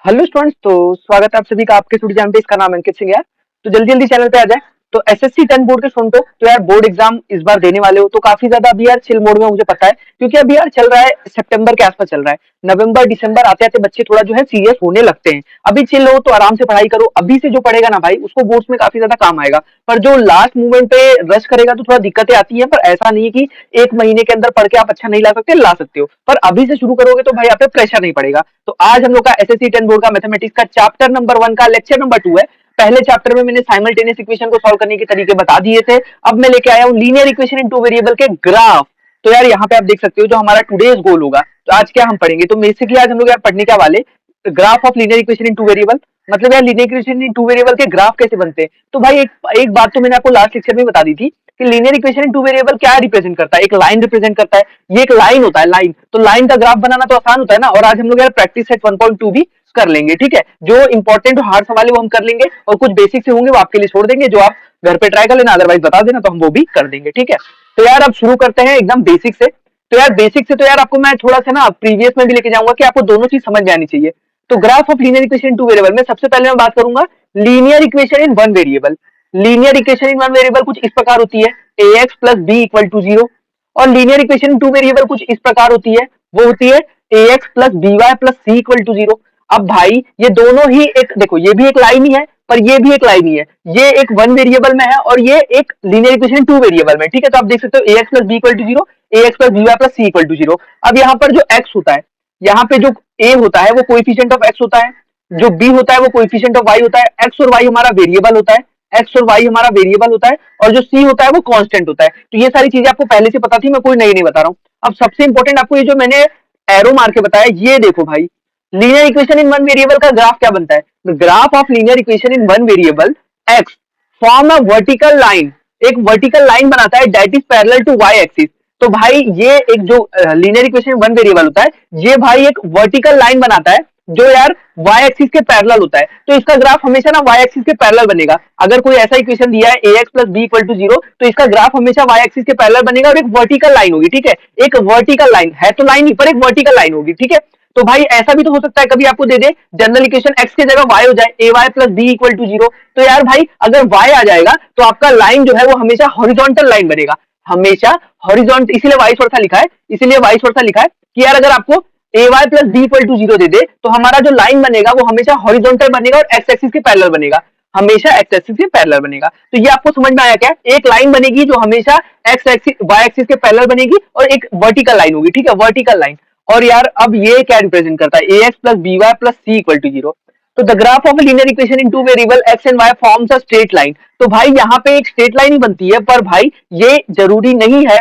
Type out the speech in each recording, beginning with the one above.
Hello students, तो स्वागत है आप सभी का आपके स्टूडियो एग्जाम पे। इसका नाम अंकित सिंह है। तो जल्दी जल्दी चैनल पे आ जाए। तो एसएससी 10 बोर्ड के स्टूडेंट हो, तो यार बोर्ड एग्जाम इस बार देने वाले हो तो काफी ज्यादा अभी यार चिल मोड में मुझे पता है, क्योंकि अभी यार चल रहा है सितंबर के आसपास चल रहा है। नवंबर दिसंबर आते आते बच्चे थोड़ा जो है सीरियस होने लगते हैं। अभी चिल हो तो आराम से पढ़ाई करो, अभी से जो पढ़ेगा ना भाई उसको बोर्ड्स में काफी ज्यादा काम आएगा। पर जो लास्ट मोमेंट पे रश करेगा तो थोड़ा दिक्कतें आती है, पर ऐसा नहीं कि एक महीने के अंदर पढ़ के आप अच्छा नहीं ला सकते, ला सकते हो। पर अभी से शुरू करोगे तो भाई आप पे प्रेशर नहीं पड़ेगा। तो आज हम लोग का एसएससी 10 बोर्ड का मैथमेटिक्स का चैप्टर नंबर 1 का लेक्चर नंबर 2 है। पहले चैप्टर में मैंने साइमल्टेनियस इक्वेशन को सॉल्व करने के तरीके बता दिए थे। अब मैं लेके आया हूँ linear equation in two variable के ग्राफ। तो यार यहाँ पे आप देख सकते हो जो हमारा टुडेज गोल होगा। तो आज क्या हम पढ़ेंगे, तो बेसिकली आज हम लोग यार पढ़ने क्या वाले, graph of linear equation in two variable. मतलब यार linear equation in two variable के ग्राफ कैसे बनते हैं। तो भाई एक बात तो मैंने आपको लास्ट लेक्चर में बता दी थी कि linear equation in two variable क्या रिप्रेजेंट करता है। एक लाइन रिप्रेजेंट करता है, ये एक लाइन होता है लाइन। तो लाइन का ग्राफ बनाना तो आसान होता है ना। और आज हम लोग यार प्रैक्टिस सेट 1.2 भी कर लेंगे, ठीक है। जो इंपॉर्टेंट हार्ड सवाल है वो हम कर लेंगे, और कुछ बेसिक से होंगे वो आपके लिए छोड़ देंगे, जो आप घर पे ट्राई कर लेना, अदरवाइज बता देना तो हम वो भी कर देंगे, ठीक है। तो यार अब शुरू करते हैं एकदम बेसिक से। तो यार बेसिक से तो यार आपको मैं थोड़ा सा ना प्रीवियस में भी लेके जाऊंगा कि आपको दोनों चीज समझ में आनी चाहिए। तो graph of linear equation in two variable में सबसे पहले मैं बात करूंगा linear equation in one variable. Linear equation in one variable कुछ इस प्रकार होती है, A X plus B equal to zero. और linear equation in two variable कुछ इस प्रकार होती है, वो होती है A X plus B Y plus C equal to zero. अब भाई ये दोनों ही एक, देखो ये भी एक लाइन ही है पर ये भी एक लाइन ही है। ये एक वन वेरिएबल में है और ये एक लीनियर इक्वेशन टू वेरिएबल में, ठीक है। तो आप देख सकते हो A X plus B equal to zero, A X plus B Y plus C equal to zero. अब यहाँ पर जो एक्स होता है, यहाँ पे जो ए होता है वो कोएफिशिएंट ऑफ एक्स होता है, जो बी होता है वो कोएफिशिएंट ऑफ वाई होता है। एक्स और वाई हमारा वेरिएबल होता है, एक्स और वाई हमारा वेरिएबल होता है, और जो सी होता है वो कांस्टेंट होता है। तो ये सारी चीजें आपको पहले से पता थी, मैं कोई नई नहीं बता रहा हूँ। अब सबसे इंपॉर्टेंट आपको ये जो मैंने एरो मार के बताया, ये देखो भाई, linear equation in one variable का ग्राफ क्या बनता है। The graph of linear equation in one variable X form a vertical line. एक वर्टिकल लाइन बनाता है that is parallel to Y axis. तो भाई ये एक जो लीनियर इक्वेशन वन वेरिएबल होता है, ये भाई एक वर्टिकल लाइन बनाता है जो यार वाई एक्सिस के पैरेलल होता है। तो इसका ग्राफ हमेशा ना वाई एक्सिस के पैरेलल बनेगा। अगर कोई ऐसा इक्वेशन दिया है A X plus B equal to zero, तो इसका ग्राफ हमेशा वाई एक्सिस के पैरेलल बनेगा और एक वर्टिकल लाइन होगी, ठीक है। एक वर्टिकल लाइन है, तो लाइन ही पर एक वर्टिकल लाइन होगी, ठीक है। तो भाई ऐसा भी तो हो सकता है कभी आपको दे दे जनरल इक्वेशन एक्स की जगह वाई हो जाए, A Y plus B equal to zero. तो यार भाई अगर वाई आ जाएगा तो आपका लाइन जो है वो हमेशा हॉरिजॉन्टल लाइन बनेगा, हमेशा हॉरिजॉन्टल। इसीलिए वाइस वर्सा लिखा है, इसीलिए वाइस वर्सा लिखा है कि यार अगर आपको A Y plus B equal to zero दे दे तो हमारा जो लाइन बनेगा वो हमेशा हॉरिजॉन्टल बनेगा और एक्स एक्सिस के पैरेलल बनेगा, हमेशा एक्स एक्सिस के पैरेलल बनेगा। तो ये आपको समझ में आया क्या, एक लाइन बनेगी जो हमेशा एक्स एक्सिस वाई एक्सिस के पैरेलल बनेगी और एक वर्टिकल लाइन होगी, ठीक है, वर्टिकल लाइन। और यार अब ये क्या रिप्रेजेंट करता है, A X plus B Y plus C equal to zero. तो the graph of linear equation in two variable X and Y forms a straight line. तो भाई यहाँ पे एक स्ट्रेट लाइन ही बनती है, पर भाई ये जरूरी नहीं है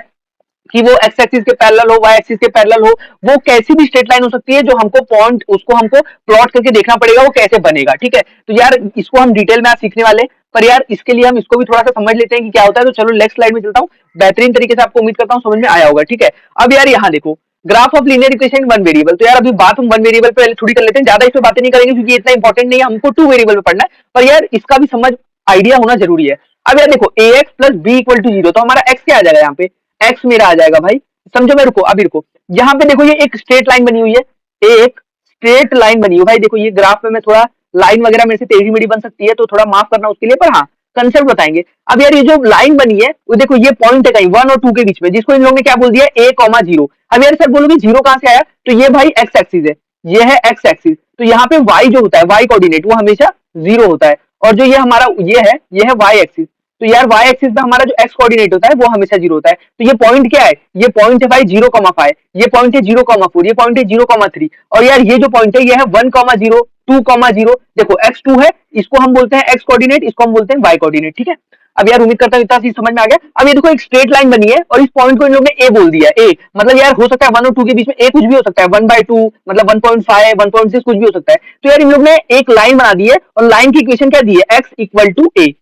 कि वो एक्स एक्सिस के पैरेलल हो, वाई एक्सिस के पैरेलल हो। वो कैसी भी स्ट्रेट लाइन हो सकती है, जो हमको पॉइंट उसको हमको प्लॉट करके देखना पड़ेगा वो कैसे बनेगा, ठीक है। तो यार इसको हम डिटेल में आज सीखने वाले, पर यार इसके लिए हम इसको भी थोड़ा सा समझ लेते हैं कि क्या होता है। तो चलो नेक्स्ट स्लाइड में चलता हूँ, बेहतरीन तरीके से आपको उम्मीद करता हूँ समझ में आया होगा, ठीक है। अब यार यहाँ देखो graph of linear equation one variable. तो यार अभी बात हम वन वेरिएबल पे थोड़ी कर लेते हैं, ज्यादा इस पे बातें नहीं करेंगे क्योंकि इतना इंपॉर्टेंट नहीं है, हमको टू वेरिएबल पे पढ़ना है। पर यार इसका भी समझ आइडिया होना जरूरी है। अब यार देखो A X plus B equal to zero, तो हमारा एक्स क्या आ जाएगा, यहाँ पे एक्स मेरा आ जाएगा भाई, समझो। मैं रुको अभी रुको, यहाँ पे देखो ये एक स्ट्रेट लाइन बनी हुई है, एक स्ट्रेट लाइन बनी हुई भाई। देखो ये ग्राफ में मैं थोड़ा लाइन वगैरह मेरे से टेढ़ी मेढ़ी बन सकती है, तो थोड़ा माफ करना उसके लिए, पर हाँ कंसेप्ट बताएंगे। अब यार ये जो लाइन बनी है वो देखो ये पॉइंट है कहीं वन और टू के बीच में, जिसको इन लोगों ने क्या बोल दिया, ए कॉमा जीरो। अब यार सर बोलोगे जीरो कहां से आया, तो ये भाई एक्स एक्सिस है, ये है एक्स एक्सिस। तो यहाँ पे वाई जो होता है, वाई कोऑर्डिनेट वो हमेशा जीरो होता है, और जो ये हमारा ये है वाई एक्सिस। तो यार वाई एक्सिस में हमारा जो एक्स कोऑर्डिनेट होता है वो हमेशा जीरो होता है। तो ये पॉइंट क्या है, ये पॉइंट है भाई जीरो कॉमा फाइव, ये पॉइंट है जीरो कॉमा फोर, ये पॉइंट है जीरो कॉमा थ्री, और यार ये जो पॉइंट है ये है one comma zero, two comma zero. देखो एक्स टू है, इसको हम बोलते हैं एक्स कोऑर्डिनेट, इसको हम बोलते हैं वाई कोऑर्डिनेट, ठीक है। अब यार उम्मीद करता हूँ इतना चीज समझ में आ गया। अब ये देखो एक स्ट्रेट लाइन बनी है और इस पॉइंट को इन लोगों ने ए बोल दिया, ए मतलब यार हो सकता है वन और टू के बीच में ए कुछ भी हो सकता है, वन बाई टू मतलब 1.5 1.6 कुछ भी हो सकता है। तो यार इन लोग ने एक लाइन बना दी है और लाइन की इक्वेशन क्या दी है, X equal to A,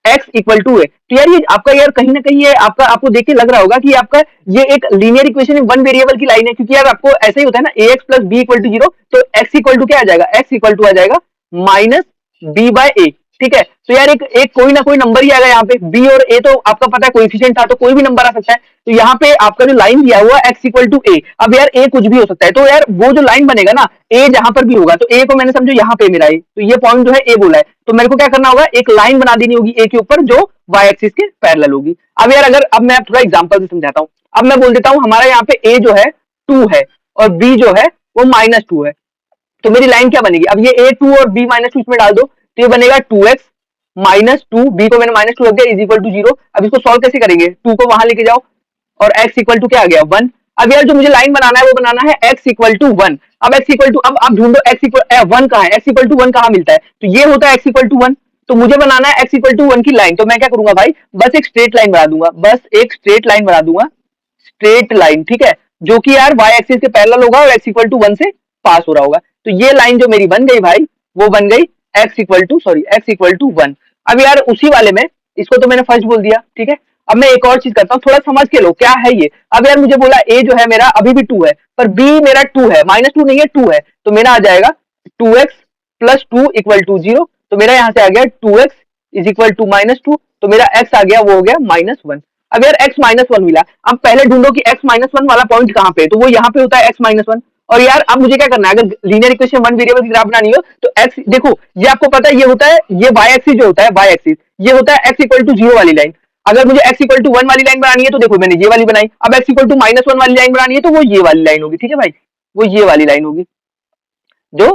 X equal to है। तो यार ये आपका यार कहीं ना कहीं ये आपका आपको देख के लग रहा होगा कि आपका ये एक लीनियर इक्वेशन वन वेरिएबल की लाइन है, क्योंकि यार आपको ऐसा ही होता है ना, A X plus B equal to zero, तो एक्स इक्वल टू क्या आ जाएगा, एक्स इक्वल टू आ जाएगा माइनस बी बाय ए। ठीक है। तो यार एक कोई ना कोई नंबर ही आएगा यहाँ पे, बी और ए तो आपका पता है कोएफिशिएंट था, तो कोई भी नंबर आ सकता है। तो यहाँ पे आपका जो लाइन दिया हुआ एक्स इक्वल टू ए, अब यार ए कुछ भी हो सकता है, तो यार वो जो लाइन बनेगा ना, ए जहां पर भी होगा, तो ए को मैंने समझो यहाँ पे मेरा ए, तो ये पॉइंट जो है ए बोला है, तो मेरे को क्या करना होगा, एक लाइन बना देनी होगी ए के ऊपर जो वाई एक्सिस के पैरेलल होगी। अब यार अगर अब मैं थोड़ा एग्जांपल से समझाता हूँ। अब मैं बोल देता हूँ हमारा यहाँ पे ए जो है 2 है और बी जो है वो -2 है, तो मेरी लाइन क्या बनेगी, अब ये ए 2 और बी -2 इसमें डाल दो, तो ये बनेगा 2x -2, बी को मैंने -2 रख दिया, इज इक्वल टू 0। अब इसको सॉल्व कैसे करेंगे, 2 को वहां लेके जाओ और x इक्वल टू क्या आ गया 1। अब यार जो मुझे लाइन बनाना है वो बनाना है x इक्वल टू 1। अब x इक्वल टू, अब आप ढूंढो x इक्वल 1 कहाँ है, x इक्वल टू 1 कहाँ मिलता है, तो ये होता है x इक्वल टू 1। तो मुझे बनाना है x इक्वल टू 1 की लाइन, तो मैं क्या करूंगा भाई, बस एक स्ट्रेट लाइन बना दूंगा, बस एक स्ट्रेट लाइन बना दूंगा, स्ट्रेट लाइन, ठीक है, जो कि यार y एक्सिस के पैरेलल होगा और x इक्वल टू 1 से पास हो रहा होगा। तो ये लाइन जो मेरी बन गई भाई, वो बन गई x इक्वल टू 1। अब यार उसी वाले में, इसको तो मैंने फर्स्ट बोल दिया, ठीक है। अब मैं एक और चीज करता हूँ, थोड़ा समझ के लो क्या है ये। अब यार मुझे बोला a जो है मेरा अभी भी 2 है, पर b मेरा 2 है, -2 नहीं है 2 है, तो मेरा आ जाएगा 2x प्लस 2 इक्वल टू 0। तो मेरा यहाँ से आ गया 2x इज इक्वल टू -2, तो मेरा x आ गया वो हो गया -1। अब यार x -1 मिला, अब पहले ढूंढो कि x -1 वाला पॉइंट कहाँ पे, तो वो यहाँ पे होता है x -1। और यार अब मुझे क्या करना है, अगर लीनियर इक्वेशन वन वेरिएबल की ग्राफ बनानी हो तो x देखो, ये आपको पता है ये होता है, ये y एक्सिस जो होता है, y एक्सिस ये होता है x इक्वल टू 0 वाली लाइन। अगर मुझे x इक्वल टू 1 वाली लाइन बनानी है तो देखो मैंने ये वाली बनाई, अब x इक्वल टू -1 वाली लाइन बनानी है तो वो ये वाली लाइन होगी, ठीक है भाई, वो ये वाली लाइन होगी जो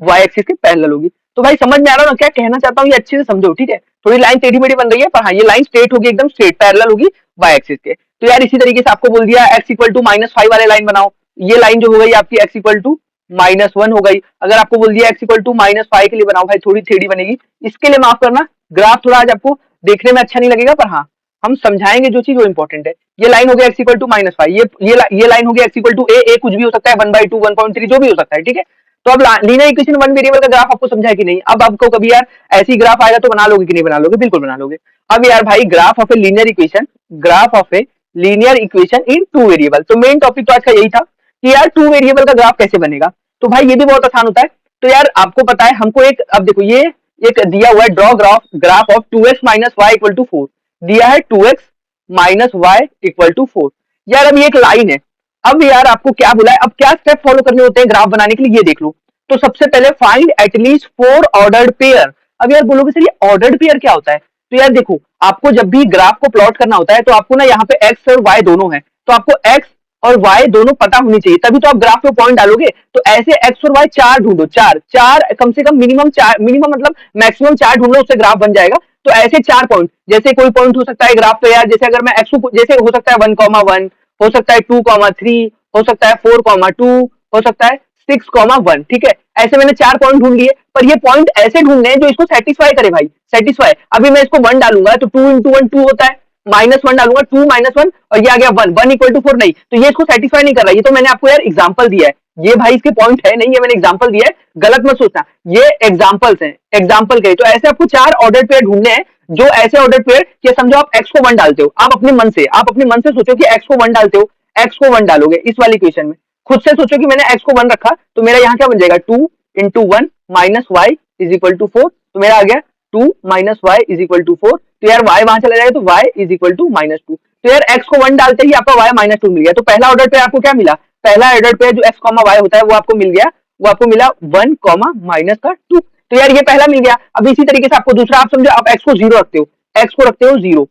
y एक्सिस के पैरेलल होगी। तो भाई समझ में आ रहा है ना क्या कहना चाहता हूँ, ये अच्छे से समझो, ठीक है। थोड़ी लाइन टेढ़ी मेढ़ी बन रही है, पर हाँ ये लाइन स्ट्रेट होगी, एकदम स्ट्रेट पैरेलल होगी y एक्सिस के। तो यार इसी तरीके से आपको बोल दिया x इक्वल टू -5 वाले लाइन बनाओ, ये लाइन जो हो गई आपकी x इक्वल टू -1 हो गई। अगर आपको बोल दिया x इक्वल टू -5 के लिए बनाओ, भाई थोड़ी टेढ़ी बनेगी, इसके लिए माफ करना, ग्राफ थोड़ा आज आपको देखने में अच्छा नहीं लगेगा, पर हाँ हम समझाएंगे जो चीज वो इंपॉर्टेंट है। ये लाइन हो गया x इक्वल टू -5, ये लाइन हो गया x इक्वल टू a कुछ भी हो सकता है, 1/2 1.3 जो भी हो सकता है, ठीक है। तो अब लीनियर इक्वेशन वन वेरिएबल का ग्राफ आपको समझा है कि नहीं, अब आपको कभी यार ऐसी ग्राफ आएगा तो बना लोगे कि नहीं बना लोगे, बिल्कुल बना लोगे। अब यार भाई graph of a linear equation, graph of a linear equation in 2 variable, तो मेन टॉपिक तो आज का यही था कि यार 2 वेरिएबल का ग्राफ कैसे बनेगा। तो भाई ये भी बहुत आसान होता है। तो यार आपको पता है हमको एक, अब देखो ये एक दिया हुआ है, draw graph of 2x minus Y equal to 4, दिया है 2x minus Y equal to 4। यार अब ये एक लाइन है, अब यार आपको क्या बोला है, अब क्या स्टेप फॉलो करने होते हैं ग्राफ बनाने के लिए, ये देख लो। तो सबसे पहले फाइंड एटलीस्ट 4 ऑर्डर्ड पेयर। अब यार बोलोगे सर ये ऑर्डर्ड पेयर क्या होता है, तो यार देखो आपको जब भी ग्राफ को प्लॉट करना होता है तो आपको ना यहाँ पे एक्स और वाई दोनों है, तो आपको एक्स और वाई दोनों पता होनी चाहिए, तभी तो आप ग्राफ पे पॉइंट डालोगे। तो ऐसे एक्स और वाई चार ढूंढो, चार चार कम से कम मिनिमम चार, मिनिमम मतलब मैक्सिमम चार ढूंढो, उससे ग्राफ बन जाएगा। तो ऐसे चार पॉइंट, जैसे कोई पॉइंट हो सकता है ग्राफ पे यार, जैसे अगर मैं एक्स को, जैसे हो सकता है 1,1, हो सकता है 2,3, हो सकता है 4,2, हो सकता है 6,1, ठीक है। ऐसे मैंने चार पॉइंट ढूंढ लिए, पर ये पॉइंट ऐसे ढूंढने हैं जो इसको सेटिस्फाई करे भाई, सेटिस्फाई। अभी मैं इसको 1 डालूंगा तो 2 इंटू 1 2 होता है, -1 डालूंगा 2 -1 और ये आ गया 1 इक्वल टू 4, नहीं तो ये इसको सेटिस्फाई नहीं कर रहा है। ये तो मैंने आपको यार एग्जांपल दिया है, ये भाई इसके पॉइंट है नहीं, ये मैंने एग्जांपल दिया है, गलत मत सोचना, ये एग्जांपल्स हैं, एग्जांपल के। तो ऐसे आपको चार ऑर्डर पेयर ढूंढने हैं, जो ऐसे ऑर्डर पेयर कि समझो आप x को 1 डालते हो, आप अपने मन से, आप अपने मन से सोचो कि x को 1 डालते हो, x को 1 डालोगे इस वाली इक्वेशन में, खुद से सोचो कि मैंने x को 1 रखा, तो मेरा यहाँ क्या बन जाएगा 2 into 1 minus Y is equal to 4, तो मेरा आ गया 2 minus Y is equal to 4। तो यार y वहां चला जाएगा तो y इज इक्वल टू -2। तो यार x को 1 डालते ही आपका y -2 मिल गया। तो पहला ऑर्डर पे आपको क्या मिला, पहला ऑर्डर पे जो x, y होता है वो आपको मिल गया, वो आपको मिला 1, माइनस का 2। तो यार ये पहला मिल गया। अब इसी तरीके से आपको दूसरा, आप समझो आप x को 0 रखते हो, x को रखते हो 0,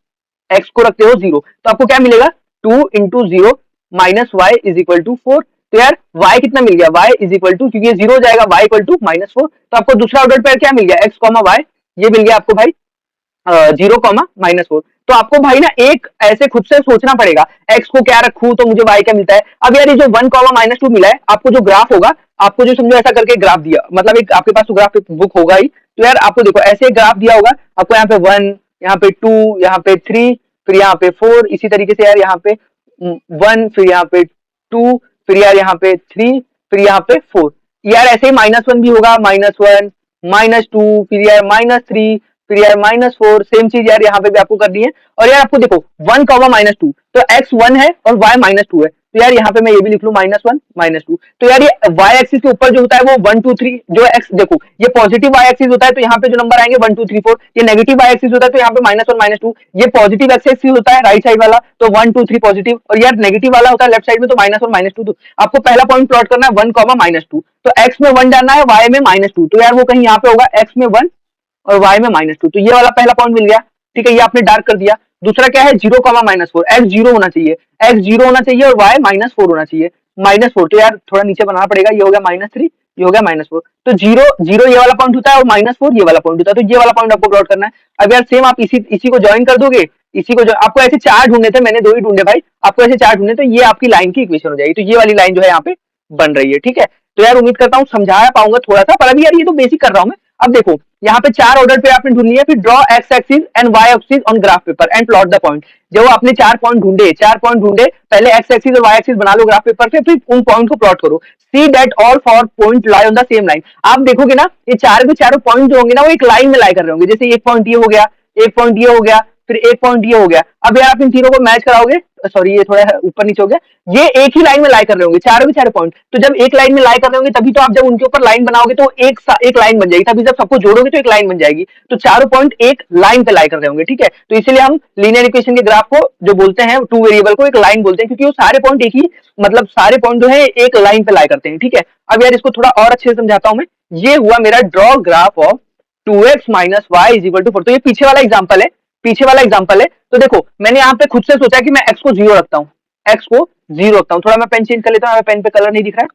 x को रखते हो 0, तो आपको क्या मिलेगा 2 into 0 minus Y is equal to 4। तो यार y कितना मिल गया, y इज इक्वल टू, क्योंकि ये 0 हो जाएगा, y इक्वल टू -4। तो आपको दूसरा ऑर्डर पेयर क्या मिल गया, x, y, ये मिल गया आपको भाई 0, -4। तो आपको भाई ना एक ऐसे खुद से सोचना पड़ेगा, x को क्या रखूं तो मुझे y क्या मिलता है। अब यार ये जो 1, -2 मिला है, आपको जो ग्राफ होगा, आपको जो समझो ऐसा करके ग्राफ दिया, मतलब एक आपके पास तो ग्राफ बुक होगा ही, तो यार आपको देखो ऐसे ग्राफ दिया होगा, आपको यहाँ पे 1, यहाँ पे 2, यहाँ पे 3, फिर यहाँ पे 4, इसी तरीके से यार यहाँ पे 1, फिर यहाँ पे 2, फिर यार यहाँ पे 3, फिर यहाँ पे 4, यार ऐसे ही -1 भी होगा, -1, -2, फिर यार -3, फिर यार -4, सेम चीज यार यहाँ पे भी आपको करनी है। और यार आपको देखो 1, -2, तो x 1 है और y -2 है, तो यार यहाँ पे मैं ये भी लिख लूँ -1 -2। तो यार ये वाई एक्सिस के ऊपर जो होता है वो 1 2 3 जो एक्स, देखो ये पॉजिटिव वाई एक्सिस होता है तो यहाँ पे जो नंबर आएंगे 1 2 3 4, ये नेगेटिव वाई एक्सिस होता है तो यहाँ पे -1 -2, ये पॉजिटिव एक्सिस होता है राइट साइड वाला तो 1 2 3 पॉजिटिव, और यार नेगेटिव वाला होता है लेफ्ट साइड में तो -1 -2। तो आपको पहला पॉइंट प्लॉट करना है 1 -2, तो एक्स में 1 डालना है, वाई में -2, तो यार वो कहीं यहाँ पे होगा एक्स में 1 और y में -2, तो ये वाला पहला पॉइंट मिल गया। ठीक है, ये आपने डार्क कर दिया। दूसरा क्या है 0, -4, x 0 होना चाहिए, x 0 होना चाहिए और y -4 होना चाहिए, -4, तो यार थोड़ा नीचे बनाना पड़ेगा, ये हो गया -3, ये हो गया -4, तो 0 0 ये वाला पॉइंट होता है और -4 ये वाला पॉइंट होता है, तो ये वाला पॉइंट आपको प्लॉट करना है। अब यार सेम आप इसी को ज्वाइन कर दोगे, इसी को आपको ऐसे चार ढूंढने थे, मैंने 2 ही ढूंढे भाई, आपको ऐसे चार ढूंढने, तो ये आपकी लाइन की इक्वेशन हो जाएगी, तो ये वाली लाइन जो है यहाँ पे बन रही है। ठीक है, तो यार उम्मीद करता हूँ समझा पाऊंगा थोड़ा सा, पर अभी यार ये तो बेसिक कर रहा हूँ मैं। अब देखो यहाँ पे चार ऑर्डर पे आपने ढूंढ लिया, फिर draw x axis and y axis on graph paper and plot the point. जो आपने चार पॉइंट ढूंढे, पहले एक्स एक्सिस और वाई एक्सिस बना लो ग्राफ पेपर पे, फिर उन पॉइंट को प्लॉट करो। See that all four point lie on the same line. आप देखोगे ना ये चार के चारों पॉइंट जो होंगे ना वो एक लाइन में लाई कर रहे होंगे, जैसे एक पॉइंट ये हो गया, एक पॉइंट ये हो गया, फिर एक पॉइंट ये हो गया। अब यार आप इन तीनों को मैच कराओगे, सॉरी ये थोड़ा ऊपर नीचे हो गया, ये एक ही लाइन में लाई कर रहे होंगे चारों के चारों पॉइंट, तो जब एक लाइन में लाई कर रहे होंगे तभी तो आप जब उनके ऊपर लाइन बनाओगे तो एक लाइन बन जाएगी, तभी जब सबको जोड़ोगे तो एक लाइन बन जाएगी, तो चारों पॉइंट एक लाइन पे लाई कर रहे होंगे। ठीक है, तो इसीलिए हम लीनियर इक्वेशन के ग्राफ को जो बोलते हैं टू वेरिएबल को एक लाइन बोलते हैं, क्योंकि वो सारे पॉइंट एक ही, मतलब सारे पॉइंट जो है एक लाइन पे लाई करते हैं। ठीक है, अब यार इसको थोड़ा और अच्छे से समझाता हूं मैं। ये हुआ मेरा draw graph of 2x - y = 4, तो ये पीछे वाला एग्जांपल है, पीछे वाला एग्जांपल है। तो देखो मैंने यहाँ पे खुद से सोचा कि मैं x को 0 रखता हूँ, x को 0 रखता हूँ, थोड़ा मैं पेन चेंज कर लेता हूँ, पेन पे कलर नहीं दिख रहा है।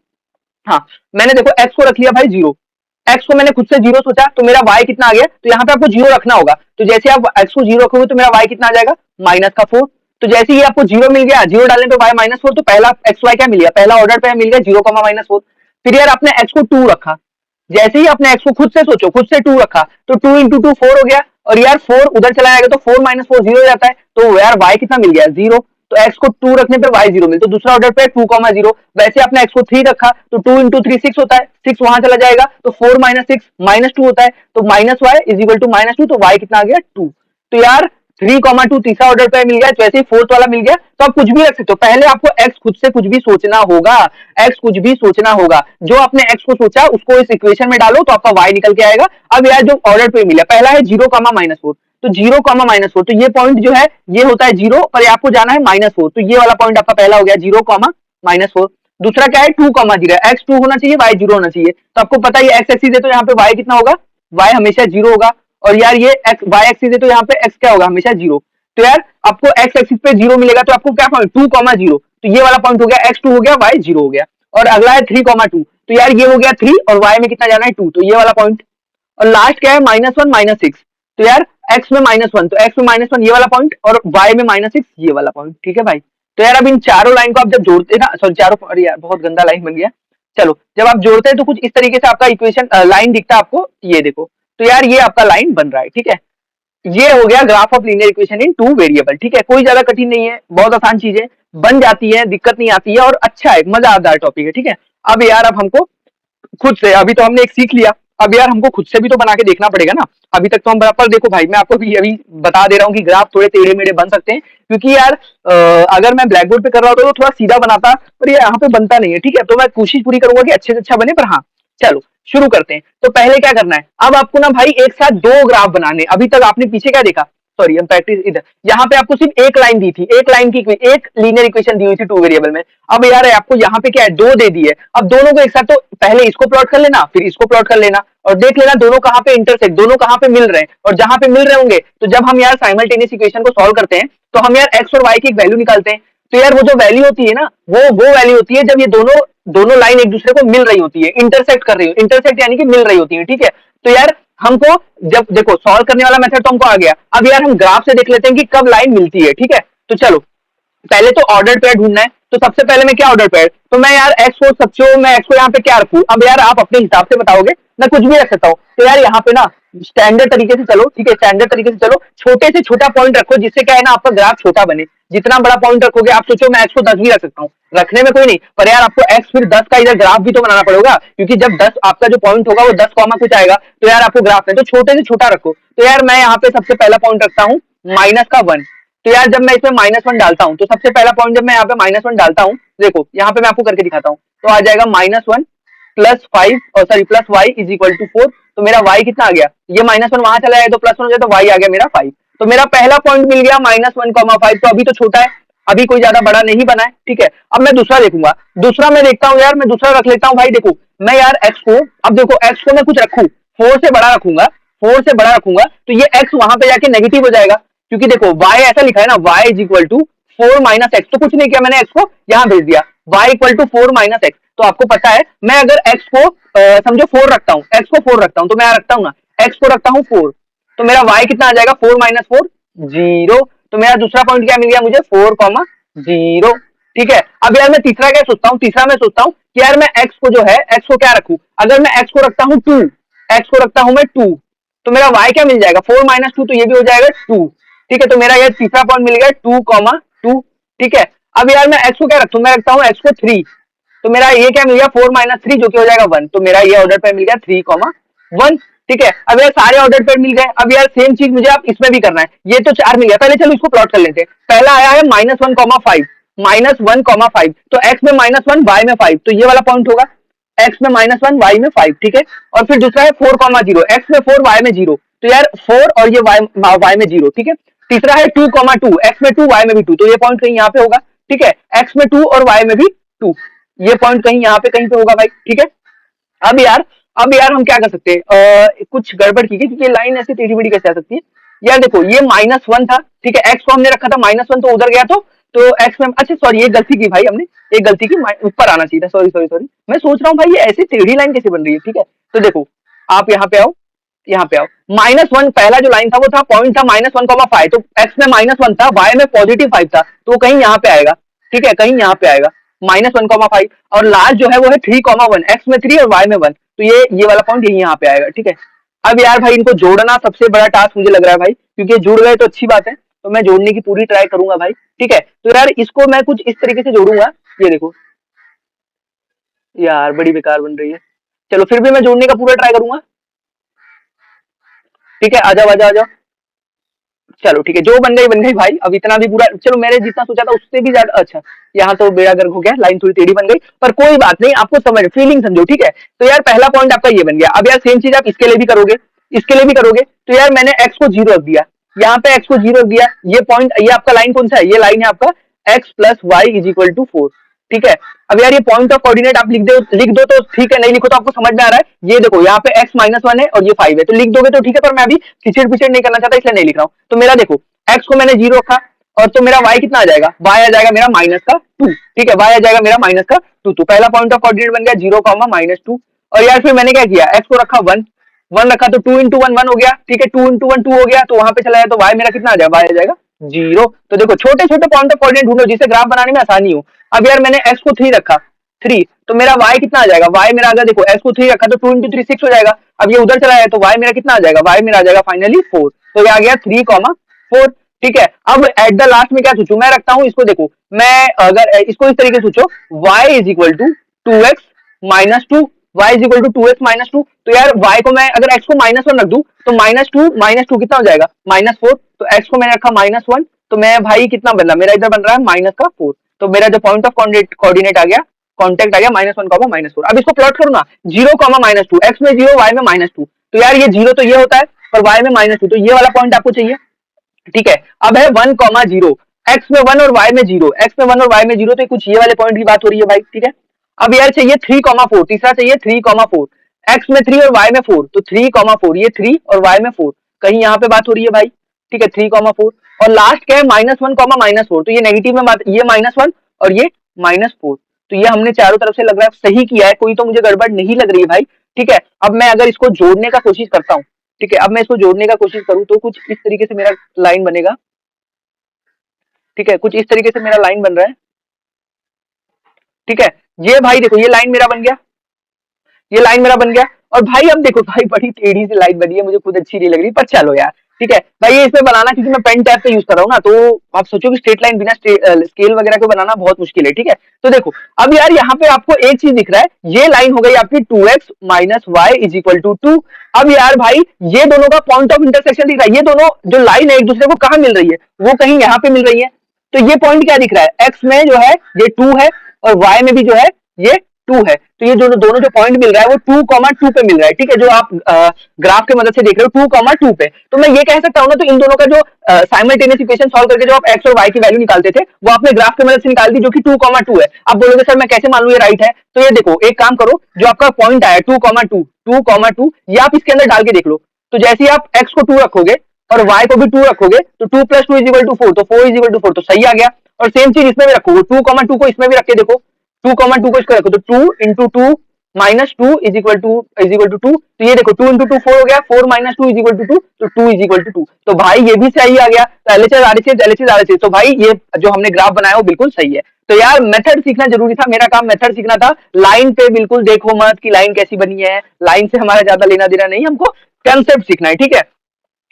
हाँ, मैंने देखो x को रख लिया भाई 0, x को मैंने खुद से 0 सोचा, तो मेरा y कितना आ गया, तो यहाँ पे आपको 0 रखना होगा, तो जैसे आप x को 0 रखोगे तो मेरा y कितना आ जाएगा -4, तो जैसे ही आपको 0 मिल गया, 0 डालने पे y -4, तो पहला xy क्या मिल गया, पहला ऑर्डर पे मिल गया 0, -4। फिर यार आपने x को 2 रखा, जैसे ही आपने x को खुद से सोचो, खुद से 2 रखा, तो 2 × 2 4 हो गया, और यार 4 उधर चला जाएगा तो 4 - 4 0 हो जाता है, तो यार y कितना मिल गया 0, तो x को 2 रखने पे y 0 मिल, तो दूसरा ऑर्डर पे 2, 0। वैसे आपने x को 3 रखा तो 2 × 3 6 होता है, 6 वहां चला जाएगा तो 4 - 6 -2 होता है, तो -y = -2, तो y कितना आ गया 2। तो यार 3, 2 तीसरा ऑर्डर पे मिल गया, वैसे ही फोर्थ वाला मिल गया, तो आप कुछ भी रख सकते हो। पहले आपको x खुद से कुछ भी सोचना होगा, x कुछ भी सोचना होगा, जो आपने x को सोचा उसको इस इक्वेशन में डालो तो आपका y निकल के आएगा। अब यार जो ऑर्डर पे मिला पहला है 0, -4, तो 0, -4, तो ये पॉइंट जो है ये होता है 0, पर आपको जाना है -4, तो ये वाला पॉइंट आपका पहला हो गया 0, -4। दूसरा क्या है 2, 0, x 2 होना चाहिए, y 0 होना चाहिए, तो आपको पता है x एक्सिस है तो यहाँ पे y कितना होगा, y हमेशा 0 होगा, और यार ये x y एक्सिस है तो यहाँ पे x क्या होगा, हमेशा 0। तो यार आपको x एक्सिस पे 0 मिलेगा तो आपको क्या पॉइंट 2, 0, तो ये वाला पॉइंट हो गया, x 2 हो गया, y 0 हो गया। और अगला है 3, 2, तो यार ये हो गया 3 और y में कितना जाना है 2, तो ये वाला पॉइंट। और लास्ट क्या है -1 - 6, तो यार x में -1, तो x में -1 ये वाला पॉइंट, और y में -6 ये वाला पॉइंट। ठीक है भाई, तो यार अब इन चारों लाइन को आप जब जोड़ते हैं ना, सॉरी चारों, अरे यार बहुत गंदा लाइन बन गया, चलो जब आप जोड़ते हैं तो कुछ इस तरीके से आपका इक्वेशन लाइन दिखता है आपको, ये देखो, तो यार ये आपका लाइन बन रहा है। ठीक है, ये हो गया graph of linear equation in two variable. ठीक है, कोई ज्यादा कठिन नहीं है, बहुत आसान चीजें बन जाती है, दिक्कत नहीं आती है, और अच्छा है, मजादार टॉपिक है। ठीक है, अब यार अब हमको खुद से, अभी तो हमने एक सीख लिया, अब यार हमको खुद से भी तो बना के देखना पड़ेगा ना। अभी तक तो हम बराबर, देखो भाई मैं आपको भी अभी बता दे रहा हूँ कि ग्राफ थोड़े टेढ़े मेढ़े बन सकते हैं, क्योंकि यार अगर मैं ब्लैक बोर्ड पे कर रहा होता तो थोड़ा सीधा बनाता, पर ये यहाँ पे बनता नहीं है। ठीक है, तो मैं कोशिश पूरी करूंगा कि अच्छे से अच्छा बने, पर हाँ चलो शुरू करते हैं। तो पहले क्या करना है, अब आपको ना भाई एक साथ दो ग्राफ बनाने। अभी तक आपने पीछे क्या देखा, सॉरी हम प्रैक्टिस इधर, यहाँ पे आपको सिर्फ एक लाइन दी थी, एक लाइन की एक लीनियर इक्वेशन दी हुई थी टू वेरिएबल में। अब यार आपको यहाँ पे क्या है, दो दे दी है, अब दोनों को एक साथ, तो पहले इसको प्लॉट कर लेना, फिर इसको प्लॉट कर लेना, और देख लेना दोनों कहाँ पे इंटरसेक्ट, दोनों कहाँ पे मिल रहे हैं, और जहां पे मिल रहे होंगे तो जब हम यार साइमल्टेनियस इक्वेशन को सॉल्व करते हैं तो हम यार एक्स और वाई की एक वैल्यू निकालते हैं। तो यार वो जो वैल्यू होती है ना, वो वैल्यू होती है जब ये दोनों लाइन एक दूसरे को मिल रही होती है, इंटरसेक्ट कर रही हो, इंटरसेक्ट यानी कि मिल रही होती है। ठीक है, तो यार हमको जब देखो सॉल्व करने वाला मेथड तो हमको आ गया, अब यार हम ग्राफ से देख लेते हैं कि कब लाइन मिलती है। ठीक है, तो चलो पहले तो ऑर्डर पेयर ढूंढना है, तो सबसे पहले मैं क्या ऑर्डर पेयर, तो मैं यार एक्स को सबसे, मैं एक्स को यहाँ पे क्या रखूं, अब यार आप अपने हिसाब से बताओगे, मैं कुछ भी रख सकता हूँ। तो यार यहाँ पे ना स्टैंडर्ड तरीके से चलो, ठीक है, स्टैंडर्ड तरीके से चलो, छोटे से छोटा पॉइंट रखो, जिससे क्या है ना आपका ग्राफ छोटा बने। जितना बड़ा पॉइंट रखोगे, आप सोचो मैं एक्स को 10 भी रख सकता हूँ, रखने में कोई नहीं, पर यार आपको एक्स फिर 10 का इधर ग्राफ भी तो बनाना पड़ेगा, क्योंकि जब 10 आपका जो पॉइंट होगा वो 10 कॉमा कुछ आएगा, तो यार आपको ग्राफ है, तो छोटे से छोटा रखो। तो यार मैं यहाँ पे सबसे पहला पॉइंट रखता हूँ -1, तो यार जब मैं इसमें -1 डालता हूँ, तो सबसे पहला पॉइंट जब मैं यहाँ पे -1 डालता हूँ, देखो यहाँ पे मैं आपको करके दिखाता हूँ, तो आ जाएगा -1 प्लस 5 और sorry plus y is equal to 4। तो मेरा y कितना आ गया, ये -1 वहां चला जाए तो +1 हो जाए, तो y आ गया मेरा 5। तो मेरा पहला पॉइंट मिल गया -1,5। तो अभी तो छोटा है, अभी कोई ज्यादा बड़ा नहीं बना है, ठीक है। अब मैं दूसरा देखूंगा, दूसरा मैं देखता हूँ यार, मैं दूसरा रख लेता हूँ भाई। देखो मैं यार x को, अब देखो x को मैं कुछ रखू 4 से बड़ा रखूंगा, 4 से बड़ा रखूंगा, तो ये x वहां पे जाके नेगेटिव हो जाएगा, क्योंकि देखो y ऐसा लिखा है ना, y is equal to 4 minus x. तो कुछ नहीं किया मैंने, x को यहाँ भेज दिया, y equal to 4 minus x. तो आपको पता है मैं अगर x को समझो 4 रखता हूँ, x को 4 रखता हूँ, तो मैं यहाँ रखता हूँ ना, x को रखता हूँ 4, तो मेरा y कितना आ जाएगा, 4 माइनस 4 0। तो मेरा दूसरा पॉइंट क्या मिल गया मुझे, 4,0। ठीक है। अब यार मैं तीसरा क्या सोचता हूँ, तीसरा मैं सोचता हूँ कि यार मैं x को जो है, x को क्या रखूं, अगर मैं x को रखता हूँ 2, x को रखता हूं मैं 2, तो मेरा y क्या मिल जाएगा, 4 माइनस 2, तो ये भी हो जाएगा 2। ठीक है, तो मेरा ये तीसरा पॉइंट मिल गया 2,2। ठीक है। अब यार मैं x को क्या रखता हूँ, मैं रखता हूँ x को 3, तो मेरा ये क्या मिल गया 4 माइनस 3, जो कि हो जाएगा 1। तो मेरा ये ऑर्डर पे मिल गया 3,1। ठीक है। अब यार सारे ऑर्डर पे मिल गए, अब यार सेम चीज मुझे आप इसमें भी करना है, ये तो 4 मिल गया। पहले चलो इसको प्लॉट कर लेते हैं। पहला आया है -1,5, -1,5, तो x में -1 y में 5, तो ये वाला पॉइंट होगा, x में -1 y में 5। ठीक है। और फिर दूसरा है 4,0, x में 4 y में 0, तो यार 4 और ये y में 0। ठीक है। तीसरा है 2,2, x में 2 y में भी 2, तो ये पॉइंट कहीं यहाँ पे होगा। ठीक है, x में 2 और y में भी 2, ये पॉइंट कहीं यहाँ पे कहीं पे होगा भाई। ठीक है। अब यार, अब यार हम क्या कर सकते हैं, कुछ गड़बड़ की, क्योंकि लाइन ऐसी टेढ़ी मेढ़ी कैसे आ सकती है। यार देखो ये -1 था, ठीक है, x को हमने रखा था -1, तो उधर गया तो x में, अच्छा सॉरी, ये गलती की भाई हमने, एक गलती की, ऊपर आना चाहिए था, सॉरी सॉरी सॉरी। मैं सोच रहा हूँ भाई ये ऐसी टेढ़ी लाइन कैसे बन रही है। ठीक है, तो देखो आप यहाँ पे आओ, यहाँ पे आओ, -1 पहला जो लाइन था वो था, पॉइंट था -1,5, तो x में -1 था, y में +5 था, तो वो कहीं यहाँ पे आएगा। ठीक है, कहीं यहाँ पे आएगा -1,5, और लास्ट जो है वो है 3,1, x में 3 और y में 1, तो ये वाला पॉइंट यही यहाँ पे आएगा। ठीक है। अब यार भाई इनको जोड़ना सबसे बड़ा टास्क मुझे लग रहा है भाई, क्योंकि जुड़ गए तो अच्छी बात है, तो मैं जोड़ने की पूरी ट्राई करूंगा भाई। ठीक है, तो यार इसको मैं कुछ इस तरीके से जोड़ूंगा, ये देखो यार बड़ी बेकार बन रही है, चलो फिर भी मैं जोड़ने का पूरा ट्राई करूंगा। ठीक है, आ जाओ आ जाओ आ जाओ, चलो ठीक है, जो बन गई भाई। अब इतना भी पूरा, चलो मैंने जितना सोचा था उससे भी ज्यादा अच्छा, यहाँ तो बेड़ा गर्क हो गया, लाइन थोड़ी टेढ़ी बन गई, पर कोई बात नहीं, आपको समझ फीलिंग समझो। ठीक है, तो यार पहला पॉइंट आपका ये बन गया। अब यार सेम चीज आप इसके लिए भी करोगे, इसके लिए भी करोगे, तो यार मैंने एक्स को 0 रख दिया, यहाँ पे एक्स को 0 रख दिया, ये पॉइंट, ये आपका लाइन कौन सा है, ये लाइन है आपका x plus y is equal to 4। ठीक है। अब यार ये पॉइंट ऑफ कोऑर्डिनेट आप लिख दो तो ठीक है, नहीं लिखो तो आपको समझ में आ रहा है। ये देखो यहाँ पे x-1 है और ये 5 है, तो लिख दोगे तो ठीक है, पर मैं अभी खिचड़ पिचड़ नहीं करना चाहता, इसलिए नहीं लिख रहा हूँ। तो मेरा देखो x को मैंने 0 रखा, और तो मेरा y कितना आ जाएगा, y आ जाएगा मेरा -2। ठीक है, y आ जाएगा मेरा -2। तो पहला पॉइंट ऑफ कोऑर्डिनेट बन गया 0,-2। और यार फिर मैंने क्या किया, x को रखा 1, 1 रखा, तो 2 इंटू 1 1 हो गया। ठीक है, 2 इंटू 1 2 हो गया, तो वहां पे चला जाए तो y मेरा कितना आ जाएगा, y आ जाएगा 0। तो देखो छोटे छोटे पॉइंट ऑफ कोऑर्डिनेट ढूंढो जिससे ग्राफ बनाने में आसानी हो। अब यार मैंने x को 3 रखा, 3, तो मेरा y कितना आ जाएगा, y मेरा अगर देखो x को 3 रखा तो 2 इंटू 3 6 हो जाएगा। अब ये उधर चला जाए तो y मेरा कितना आ जाएगा, y मेरा आ जाएगा फाइनली 4। तो ये आ गया 3,4। ठीक है। अब एट द लास्ट में क्या सोचू, मैं रखता हूँ इसको, देखो मैं अगर इसको इस तरीके से सोचो, y is equal to 2x minus 2, y is equal to 2x minus 2। तो यार y को मैं अगर x को -1 रख दूं तो -2 कितना हो जाएगा, -4। तो x को मैंने रखा -1, तो मैं भाई कितना बन रहा, मेरा इधर बन रहा है -4। तो मेरा जो पॉइंट ऑफ कोऑर्डिनेट आ गया, कॉन्टेक्ट आ गया -1, -4। अब इसको प्लॉट करो ना, 0, -2, x में 0 y में -2, तो यार ये 0 तो ये होता है, पर y में -2, तो ये वाला पॉइंट आपको चाहिए। ठीक है। अब है 1,0, x में 1 और y में 0, x में 1 और y में 0, तो कुछ ये वाले पॉइंट की बात हो रही है भाई। ठीक है। अब यार चाहिए 3,4, तीसरा चाहिए 3,4, x में 3 और y में 4, तो 3,4, ये 3 और y में 4, कहीं यहाँ पे बात हो रही है भाई। ठीक है, 3,4, और लास्ट क्या है -1, -4, तो ये नेगेटिव में बात, ये -1 और ये -4, तो ये हमने चारों तरफ से लग रहा है सही किया है, कोई तो मुझे गड़बड़ नहीं लग रही है भाई। ठीक है। अब मैं अगर इसको जोड़ने का कोशिश करता हूँ, ठीक है, अब मैं इसको जोड़ने का कोशिश करूँ तो कुछ इस तरीके से मेरा लाइन बनेगा। ठीक है, कुछ इस तरीके से मेरा लाइन बन रहा है। ठीक है, ये भाई देखो ये लाइन मेरा बन गया, ये लाइन मेरा बन गया। और भाई अब देखो भाई बड़ी टेढ़ी सी लाइन बनी है, मुझे खुद अच्छी नहीं लग रही, पर चलो यार ठीक है भाई, ये इसमें बनाना क्योंकि मैं पेन टैब पे यूज कर रहा हूँ ना, तो आप सोचो कि स्ट्रेट लाइन बिना स्केल वगैरह को बनाना बहुत मुश्किल है। ठीक है, तो देखो अब यार यहाँ पे आपको एक चीज दिख रहा है, ये लाइन हो गई आपकी 2x minus Y is equal to 2। अब यार भाई ये दोनों का पॉइंट ऑफ इंटरसेक्शन दिख रहा है, ये दोनों जो लाइन है एक दूसरे को कहाँ मिल रही है, वो कहीं यहाँ पे मिल रही है। तो ये पॉइंट क्या दिख रहा है, एक्स में जो है ये 2 है और वाई में भी जो है ये 2 है। तो ये दोनों दोनों जो पॉइंट मिल रहा है वो 2,2 पे मिल रहा है। ठीक है, जो आप ग्राफ के मदद से देख रहे हो 2,2 पे, तो मैं ये कह सकता हूँ ना, तो इन दोनों का जो साइमल्टेनियस इक्वेशन सॉल्व करके जो आप एक्स और वाई की वैल्यू निकालते थे वो आपने ग्राफ की मदद से निकाल दी, जो कि 2,2 है। आप बोलोगे सर मैं कैसे मान लूं ये राइट है, तो ये देखो एक काम करो, जो आपका पॉइंट आया 2,2 ये आप इसके अंदर डाल के देख लो। तो जैसे ही आप एक्स को 2 रखोगे और वाई को भी 2 रखोगे तो 2 प्लस 2 इज इक्वल टू 4, तो 4 इज इक्वल टू 4, तो सही आ गया। और सेम चीज इसमें भी रखोगे, 2,2 को इसमें भी रख के देखो, 2,2 को इसको रखो, तो 2 into 2 minus 2 is equal to 2। तो ये देखो 2 इंटू 2 4 हो गया, 4 माइनस 2 इज इक्वल टू 2, तो 2 इज इक्वल टू 2। तो भाई ये भी सही आ गया। तो एलएचएस आरएचएस एलएचएस आरएचएस, तो भाई ये जो हमने ग्राफ बनाया वो बिल्कुल सही है। तो यार मेथड सीखना जरूरी था, मेरा काम मेथड सीखना था। लाइन पे बिल्कुल देखो मत कि लाइन कैसी बनी है, लाइन से हमारा ज्यादा लेना देना नहीं, हमको कंसेप्ट सीखना है। ठीक है,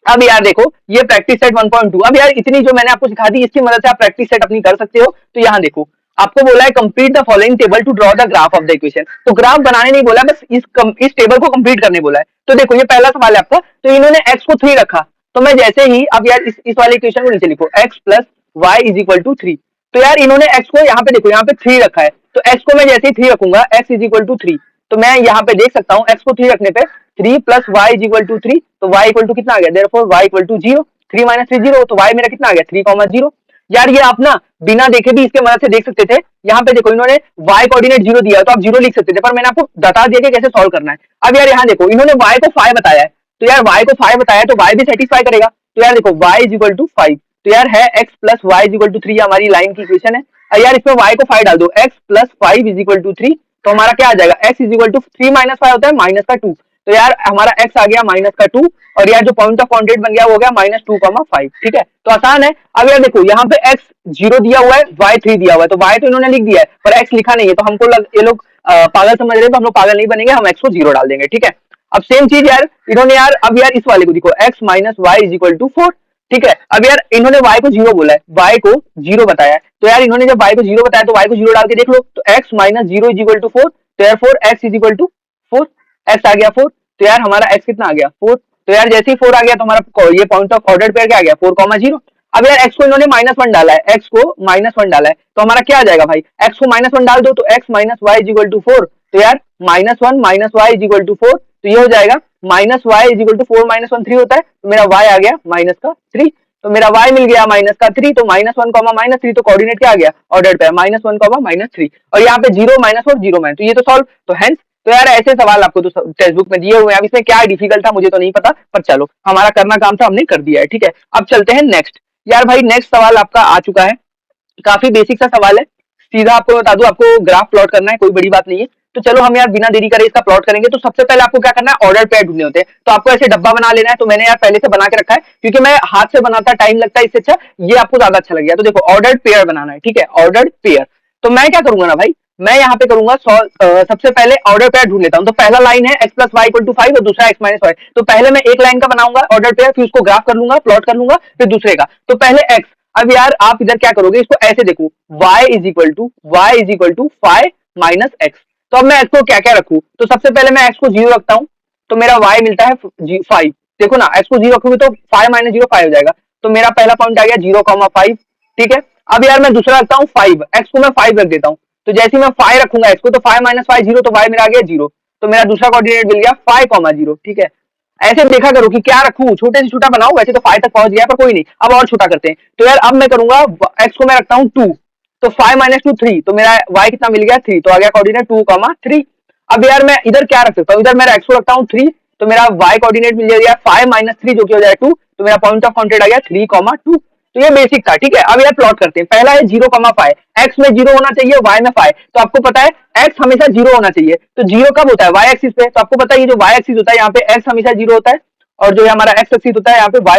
अब यार देखो ये प्रैक्टिस सेट 1.2, अब यार इतनी जो मैंने आपको सिखा दी इसकी मदद से आप प्रैक्टिस सेट अपनी कर सकते हो। तो यहाँ देखो आपको बोला है complete the following table to draw the graph of the equation, तो ग्राफ बनाने नहीं बोला, बस इस टेबल को कंप्लीट करने बोला है। तो देखो ये पहला सवाल है आपका, तो इन्होंने x को 3 रखा, तो मैं जैसे ही अब यार इस वाले इक्वेशन को नीचे लिखो, x plus y is equal to 3। तो यार इन्होंने x को यहाँ पे देखो, यहाँ पे 3 रखा है, तो x को मैं जैसे ही 3 रखूंगा, x इज इक्वल टू 3, तो मैं यहाँ पे देख सकता हूँ x को 3 रखने पे 3 plus y is equal to 3, तो y इक्वल टू कितना आ गया, therefore y equal to 0, 3 minus 3 0, तो y मेरा कितना आ गया 3,0। यार ये आप ना बिना देखे भी इसके मदद से देख सकते थे। यहाँ पे देखो इन्होंने y कोऑर्डिनेट 0 दिया है, तो आप 0 लिख सकते थे, पर मैंने आपको बता दिया कि कैसे सॉल्व करना है। अब यार यहाँ देखो इन्होंने y को 5 बताया है, तो यार y को 5 बताया है तो y भी सेटिस्फाई करेगा। तो यार देखो y इज इक्वल टू 5, तो यार है x plus y is equal to 3, हमारी लाइन की इक्वेशन है। और यार इसमें y को 5 डाल दो, x plus 5 is equal to 3, तो हमारा क्या आ जाएगा, x is equal to 3 minus 5 होता है माइनस का 2, तो यार हमारा x आ गया माइनस का 2, और यार जो पॉइंट ऑफ कॉन्टेक्ट बन गया वो हो गया माइनस 2,5। ठीक है, तो आसान है। अब यार देखो यहाँ पे x 0 दिया हुआ है, y 3 दिया हुआ है, तो y तो इन्होंने लिख दिया है पर x लिखा नहीं है, तो हमको ये लोग पागल समझ रहे हैं, तो हम लोग पागल नहीं बनेंगे, हम x को 0 डाल देंगे। ठीक है, अब सेम चीज यार इन्होंने यार अब यार इस वाले को देखो, x minus Y is equal to 4। ठीक है, अब यार इन्होंने y को 0 बोला है, y को 0 बताया है, तो यार इन्होंने जब y को 0 बताया तो y को 0 डाल के देख लो, तो x minus 0 is equal to 4, तो यार 4 x is equal to 4, x आ गया 4, तो यार हमारा x कितना आ गया 4, तो यार जैसे ही 4 आ गया तो हमारा ये पॉइंट ऑफ ऑर्डर पेयर क्या आ गया 4,0। अब यार x को इन्होंने -1 डाला है, x को -1 डाला है, तो हमारा क्या आ जाएगा भाई, x को -1 डाल दो तो x minus Y is equal to 4, तो यार -1 minus Y is equal to 4, तो ये हो जाएगा minus Y is equal to 4 minus 1 3 होता है, तो मेरा y आ गया माइनस का 3, तो मेरा y मिल गया माइनस का 3, तो -1 माइनस 3, तो कोऑर्डिनेट क्या आ गया ऑर्डर पे -1 माइनस 3, और यहाँ पे 0 माइनस और 0 माइनस, तो ये तो सॉल्व, तो हेंस तो यार ऐसे सवाल आपको तो टेक्स्ट बुक में दिए हुए हैं। अब इसमें क्या डिफिकल्ट था मुझे तो नहीं पता, पर चलो हमारा करना काम था, हमने कर दिया है। ठीक है, अब चलते हैं नेक्स्ट। यार भाई नेक्स्ट सवाल आपका आ चुका है, काफी बेसिक सा सवाल है, सीधा आपको बता दूं, आपको ग्राफ प्लॉट करना है, कोई बड़ी बात नहीं है। तो चलो हम यार बिना देरी करे इसका प्लॉट करेंगे। तो सबसे पहले आपको क्या करना है, ऑर्डर पेयर ढूंढने होते हैं, तो आपको ऐसे डब्बा बना लेना है। तो मैंने यार पहले से बना के रखा है, क्योंकि मैं हाथ से बनाता टाइम लगता है, इससे अच्छा ये आपको ज्यादा अच्छा लग गया। तो देखो ऑर्डर पेयर बनाना है, ठीक है, ऑर्डर पेयर। तो मैं क्या करूंगा ना भाई, मैं यहाँ पे करूंगा सबसे पहले ऑर्डर पेयर ढूंढ लेता हूँ। तो पहला लाइन है x plus y equal to 5 और दूसरा x माइनस वाई, तो पहले मैं एक लाइन का बनाऊंगा ऑर्डर पेयर, फिर उसको ग्राफ कर लूंगा, प्लॉट कर लूंगा, फिर दूसरे का। तो पहले x, अब यार आप इधर क्या करोगे, इसको ऐसे देखो, y is equal to 5 minus x. तो अब मैं x को क्या क्या रखूं, तो सबसे पहले मैं x को 0 रखता हूं, तो मेरा y मिलता है 5। देखो ना x को 0 रखोगे तो 5 माइनस 0 5 हो जाएगा, तो मेरा पहला पॉइंट आ गया 0,5। ठीक है, अब यार मैं दूसरा रखता हूँ 5, x को मैं 5 रख देता हूँ, तो जैसे ही मैं 5 रखूंगा x को, तो 5 माइनस 5 0, तो y मेरा आ गया 0, तो मेरा दूसरा कोऑर्डिनेट मिल गया 5,0। ठीक है, ऐसे देखा करो कि क्या रखूं, छोटे से छोटा बनाओ, वैसे तो 5 तक पहुंच गया पर कोई नहीं, अब और छोटा करते हैं। तो यार अब मैं करूंगा x को मैं रखता हूँ 2, तो 5 माइनस 2 3, तो मेरा y कितना मिल गया 3, तो आ गया कोऑर्डिनेट 2,3। अब यार मैं इधर क्या रख सकता हूँ, इधर मेरा x को रखता हूँ 3, तो मेरा y कोऑर्डिनेट मिल जाएगा 5 माइनस 3 जो कि हो जाएगा 2, तो मेरा पॉइंट ऑफ कॉन्टेक्ट आ गया 3,2। तो ये बेसिक था। ठीक है, अब यार प्लॉट करते हैं। पहला है 0,5, x में 0 होना चाहिए, y में 5, तो आपको पता है x हमेशा 0 होना चाहिए, तो 0 कब होता है y एक्सिस पे, तो आपको पता है ये जो y एक्सिस होता है यहाँ पे x हमेशा 0 होता है, और जो हमारा x एक्सिस होता है यहाँ पे y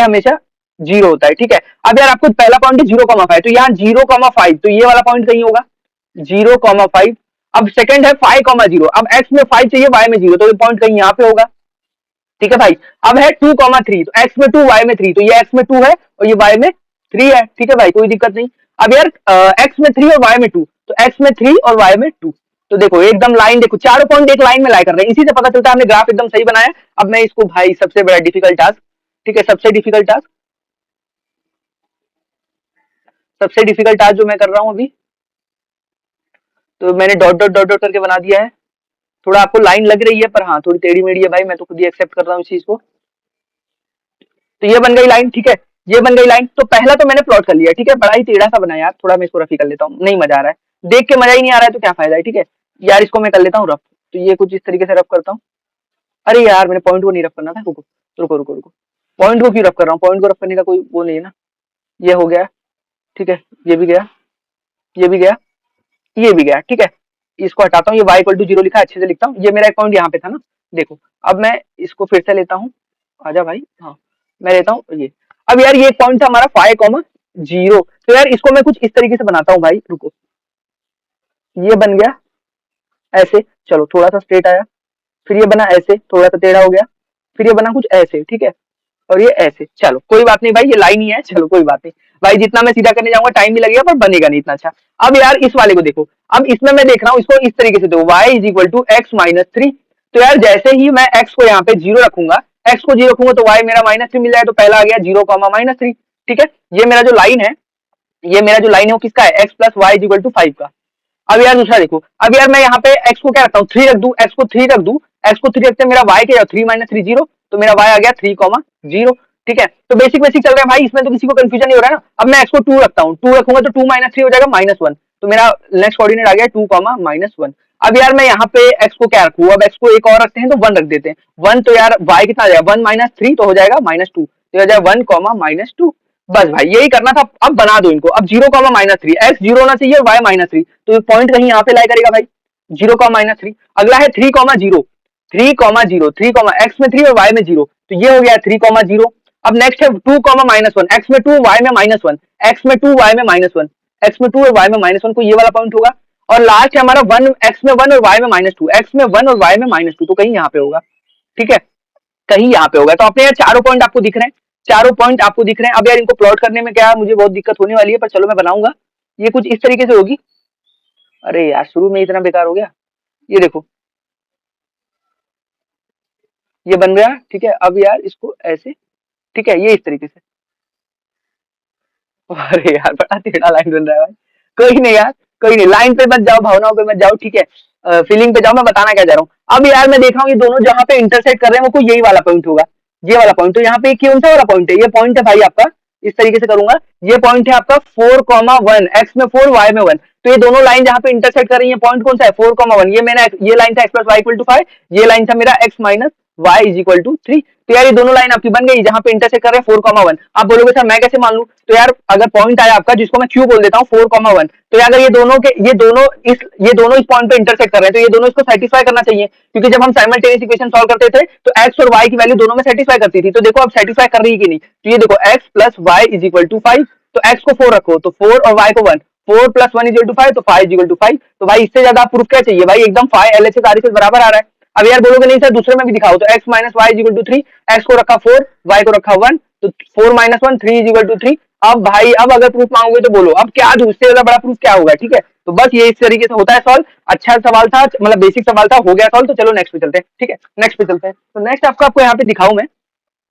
हमेशा 0 होता है। ठीक है, अब यार आपको पहला पॉइंट है 0,5, तो यहाँ 0,5, तो ये वाला पॉइंट कहीं होगा 0,5। अब सेकंड है 5,0, अब x में 5 चाहिए y में 0, तो ये पॉइंट कहीं यहाँ पे होगा। ठीक है भाई। अब है 2,3, तो x में 2 y में 3, तो ये x में 2 है और ये y में 3 है। ठीक है भाई, कोई दिक्कत नहीं। अब यार x में 3 और y में 2, तो x में 3 और y में 2, तो देखो एकदम लाइन, देखो चारों पॉइंट एक लाइन में लाई कर रहे हैं, इसी से पता चलता है हमने ग्राफ एकदम सही बनाया। अब मैं इसको भाई सबसे बड़ा डिफिकल्ट टास्क, ठीक है सबसे डिफिकल्ट टास्क जो मैं कर रहा हूँ अभी, तो मैंने डॉट डॉट डॉट डॉट करके बना दिया है। थोड़ा आपको लाइन लग रही है पर हाँ थोड़ी टेढ़ी मेढ़ी है भाई, मैं तो खुद ही एक्सेप्ट कर रहा हूँ इस चीज को। तो ये बन गई लाइन, ठीक है, ये बन गई लाइन। तो पहला तो मैंने प्लॉट कर लिया, ठीक है, बड़ा ही टेढ़ा सा बना यार, थोड़ा मैं इसको रफी कर लेता हूँ, नहीं मजा आ रहा है देख के, मजा ही नहीं आ रहा है तो क्या फायदा है। ठीक है यार, इसको मैं कर लेता हूँ रफ, तो ये कुछ इस तरीके से रफ करता हूँ। अरे यार मैंने पॉइंट को नहीं रफ करना था, रुको रुको रुको रुको, पॉइंट को क्यों रफ कर रहा हूँ, पॉइंट को रफ करने का कोई वो नहीं है ना। ये हो गया, ठीक है, ये भी गया, ये भी गया, ये भी गया, ठीक है। इसको हटाता हूँ, ये y इक्वल टू 0 लिखा है, अच्छे से लिखता हूँ, ये मेरा एक पॉइंट यहाँ पे था ना। देखो अब मैं इसको फिर से लेता हूँ, आजा भाई, हाँ मैं लेता हूँ ये। अब यार ये एक पॉइंट था हमारा 5,0, तो यार इसको मैं कुछ इस तरीके से बनाता हूँ भाई, रुको, ये बन गया ऐसे, चलो थोड़ा सा स्ट्रेट आया, फिर ये बना ऐसे, थोड़ा सा टेढ़ा हो गया, फिर ये बना कुछ ऐसे, ठीक है, और ये ऐसे, चलो कोई बात नहीं भाई, ये लाइन ही है, चलो कोई बात नहीं भाई, जितना मैं सीधा करने जाऊंगा टाइम भी लगेगा पर बनेगा नहीं इतना अच्छा। अब यार इस वाले को देखो, अब इसमें मैं देख रहा हूँ इसको इस तरीके से, दो y is equal to x minus three. तो यार जैसे ही मैं x को यहाँ पे 0 रखूंगा, x को 0 रखूंगा तो y मेरा -3 मिल जाएगा, तो पहला आ गया 0,-3। ठीक है, ये मेरा जो लाइन है, ये मेरा जो लाइन है वो किसका है, x plus y is equal to 5 का। अब यार दूसरा देखो, अब यार मैं यहाँ पे x को क्या रखता हूँ, 3 रख दू, x को 3 रख दू, x को 3 रखते मेरा y क्या, 3 - 3 0, तो मेरा y आ गया 3,0। ठीक है, तो बेसिक बेसिक चल रहा है भाई, इसमें तो किसी को कंफ्यूजन नहीं हो रहा है ना। अब मैं x को 2 रखता हूँ, 2 रखूंगा तो 2 - 3 हो जाएगा -1, तो मेरा नेक्स्ट कोऑर्डिनेट आ गया 2,-1। अब यार मैं यहाँ पे x को क्या रखूँ, अब x को एक और रखते हैं तो 1 रख देते हैं, 1, तो यार y कितना आ जाएगा, 1 - 3 तो हो जाएगा -2, तो हो जाएगा 1, बस भाई यही करना था। अब बना दो इनको, अब 0,-3, x 0 होना चाहिए, y -3, तो पॉइंट कहीं यहाँ पे लाई करेगा भाई, 0,-3। अगला है 3,0, 3,0, 3, x में 3 और y में 0, तो ये हो गया 3,0। अब नेक्स्ट है 2,-1, x में 2 y में -1, x में 2 y में -1, x में 2 और y में -1 को ये वाला पॉइंट होगा। और लास्ट है हमारा 1, x में 1 और y में -2, x में 1 और y में -2, तो कहीं यहाँ पे होगा। ठीक है, कहीं यहाँ पे होगा। तो अपने यार चारों पॉइंट आपको दिख रहे हैं, चारों पॉइंट आपको दिख रहे हैं। अब यार इनको प्लॉट करने में क्या मुझे बहुत दिक्कत होने वाली है, पर चलो मैं बनाऊंगा। ये कुछ इस तरीके से होगी। अरे यार शुरू में इतना बेकार हो गया, ये देखो ये बन गया। ठीक है, अब यार इसको ऐसे, ठीक है, ये इस तरीके से। अरे यार बड़ा टेढ़ा लाइन बन रहा है भाई, कोई नहीं यार, कोई नहीं, लाइन पे मत जाओ, भावनाओं पे मत जाओ, ठीक है, फीलिंग पे जाओ। मैं बताना क्या जा रहा हूँ, अब यार मैं देख रहा हूँ ये दोनों जहाँ पे इंटरसेक्ट कर रहे हैं वो कोई यही वाला पॉइंट होगा, ये वाला पॉइंट। तो यहाँ पे कौन सा वाला पॉइंट है, ये पॉइंट है भाई आपका, इस तरीके से करूंगा, ये पॉइंट है आपका 4,1, एक्स में 4 वाई में 1। तो ये दोनों लाइन जहाँ पे इंटरसेक्ट कर रही है, पॉइंट कौन सा है, 4,1। ये मैंने, ये लाइन था x plus y equal to 5, ये लाइन था मेरा x minus Y is equal to 3। तो यार ये दोनों लाइन आपकी बन गई जहां पे इंटरसेक्ट कर रहे हैं 4,1। आप बोलोगे सर मैं कैसे मान लूं, तो यार अगर पॉइंट आया आपका जिसको मैं क्यू बोल देता हूँ 4,1, तो यार अगर ये दोनों इस पॉइंट पे इंटरसेक्ट कर रहे हैं तो ये दोनों इसको सेटिस्फाई करना चाहिए, क्योंकि जब हम साइमल्टेनियस इक्वेशन सॉल्व करते थे तो एक्स और वाई की वैल्यू दोनों में सेटिस्फाई करती थी। तो देखो अब सेटिस्फाई कर रही है कि नहीं, तो ये देखो x plus y is equal to 5, तो एक्स को 4 रखो तो 4 और वाई को 1, 4 प्लस 1 इज इक्वल टू 5, तो 5 इज इक्वल टू 5। तो भाई इससे ज्यादा प्रूफ क्या चाहिए भाई, एकदम 5 एलएचएस आरएचएस बराबर आ रहा है। अब यार बोलोगे नहीं सर दूसरे में भी दिखाओ, तो x minus Y is equal to 3, x को रखा 4, y को रखा 1, तो 4 - 1 3 इज इक्वल टू 3। अब भाई अब अगर प्रूफ मांगोगे तो बोलो अब क्या दूँ, इससे ज्यादा बड़ा प्रूफ क्या होगा। ठीक है, तो बस ये इस तरीके से होता है सॉल्व। अच्छा सवाल था, मतलब बेसिक सवाल था, हो गया सॉल्व। तो चलो नेक्स्ट पे चलते हैं। ठीक है, नेक्स्ट पे चलते हैं। तो नेक्स्ट आपको यहाँ पे दिखाऊं मैं,